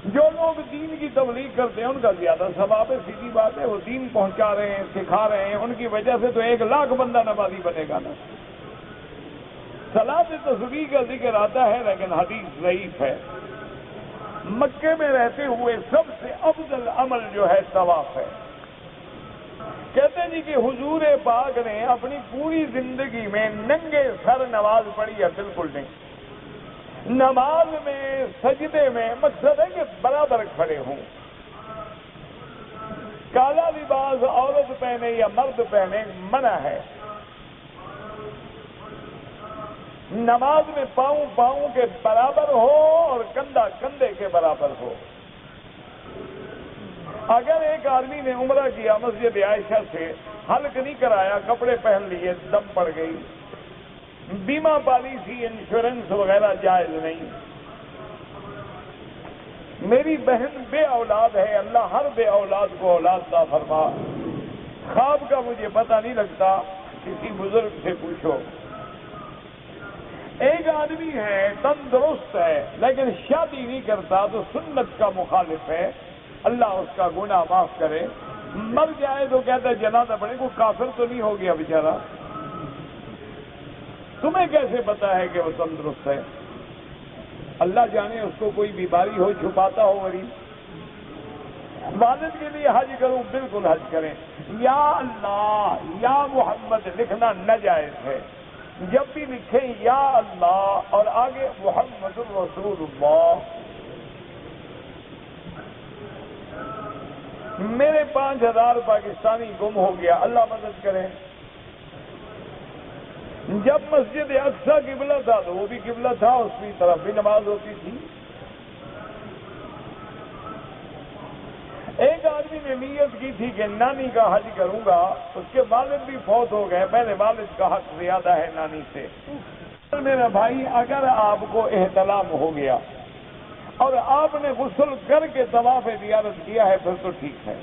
جو لوگ دین کی تبلیغ کرتے ہیں ان کا زیادہ ثواب ہے، سیدھی بات ہے، وہ دین پہنچا رہے ہیں، سکھا رہے ہیں، ان کی وجہ سے تو 1 لاکھ بندہ نمازی بنے گا نا۔ صلاۃ تسبیح کا ذکر آتا ہے لیکن حدیث ضعیف ہے۔ مکے میں رہتے ہوئے سب سے افضل عمل جو ہے طواف ہے۔ کہتے ہیں جی کہ حضور پاک نے اپنی پوری زندگی میں ننگے سر نماز پڑھی ہے؟ بالکل نہیں۔ نماز میں، سجدے میں مقصد ہے کہ برابر کھڑے ہوں۔ کالا لباس عورت پہنے یا مرد پہنے منع ہے۔ نماز میں پاؤں کے برابر ہو اور کندھا کندھے کے برابر ہو۔ اگر ایک آدمی نے عمرہ کیا مسجد عائشہ سے، حلق نہیں کرایا، کپڑے پہن لیے، دم پڑ گئی، بیمہ پالیسی، انشورنس وغیرہ جائز نہیں۔ میری بہن بے اولاد ہے، اللہ ہر بے اولاد کو اولاد عطا فرما۔ خواب کا مجھے پتہ نہیں لگتا، کسی بزرگ سے پوچھو۔ ایک آدمی ہے، تندرست ہے، لیکن شادی نہیں کرتا، تو سنت کا مخالف ہے، اللہ اس کا گناہ معاف کرے۔ مر جائے تو کہتا ہے جنازہ پڑھے، کوئی کافر تو نہیں ہو گیا بیچارہ؟ تمہیں کیسے پتا ہے کہ وہ تندرست ہے؟ اللہ جانے اس کو کوئی بیماری ہو، چھپاتا ہو غریب۔ والد کے لیے حج کروں، بالکل حج کریں۔ یا اللہ یا محمد لکھنا ناجائز ہے۔ جب بھی لکھیں یا اللہ اور آگے محمد الرسول اللہ، میرے 5000 پاکستانی گم ہو گیا، اللہ مدد کرے۔ جب مسجد اقصی قبلہ تھا تو وہ بھی قبلہ تھا، اس کی طرف بھی نماز ہوتی تھی۔ ایک آدمی نے نیت کی تھی کہ نانی کا حج کروں گا، اس کے والد بھی فوت ہو گئے، میرے والد کا حق زیادہ ہے نانی سے۔ میرا بھائی، اگر آپ کو احتلام ہو گیا اور آپ نے غسل کر کے طواف زیارت کیا ہے پھر تو ٹھیک ہے،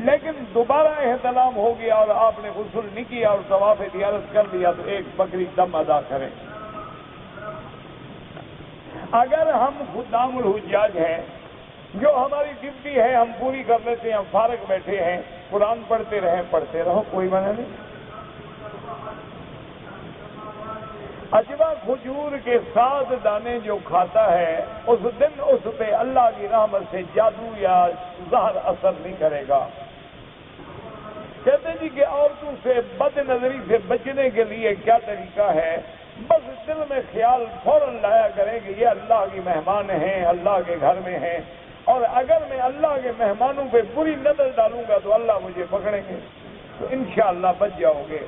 لیکن دوبارہ احتلام ہو گیا اور آپ نے غسل نہیں کیا اور طواف زیارت کر لیا تو ایک بکری دم ادا کریں۔ اگر ہم خدام الحجاج ہیں، جو ہماری ڈیوٹی ہے ہم پوری کر لیتے ہیں، ہم فارغ بیٹھے ہیں، قرآن پڑھتے رہو، کوئی منع نہیں۔ اجوا کھجور کے 7 دانے جو کھاتا ہے اس دن اس پہ اللہ کی رحمت سے جادو یا زہر اثر نہیں کرے گا۔ کہتے جی کہ عورتوں سے بد نظری سے بچنے کے لیے کیا طریقہ ہے؟ بس دل میں خیال فوراً لایا کریں کہ یہ اللہ کی مہمان ہیں، اللہ کے گھر میں ہیں، اور اگر میں اللہ کے مہمانوں پہ بری نظر ڈالوں گا تو اللہ مجھے پکڑیں گے، تو انشاءاللہ بچ جاؤ گے۔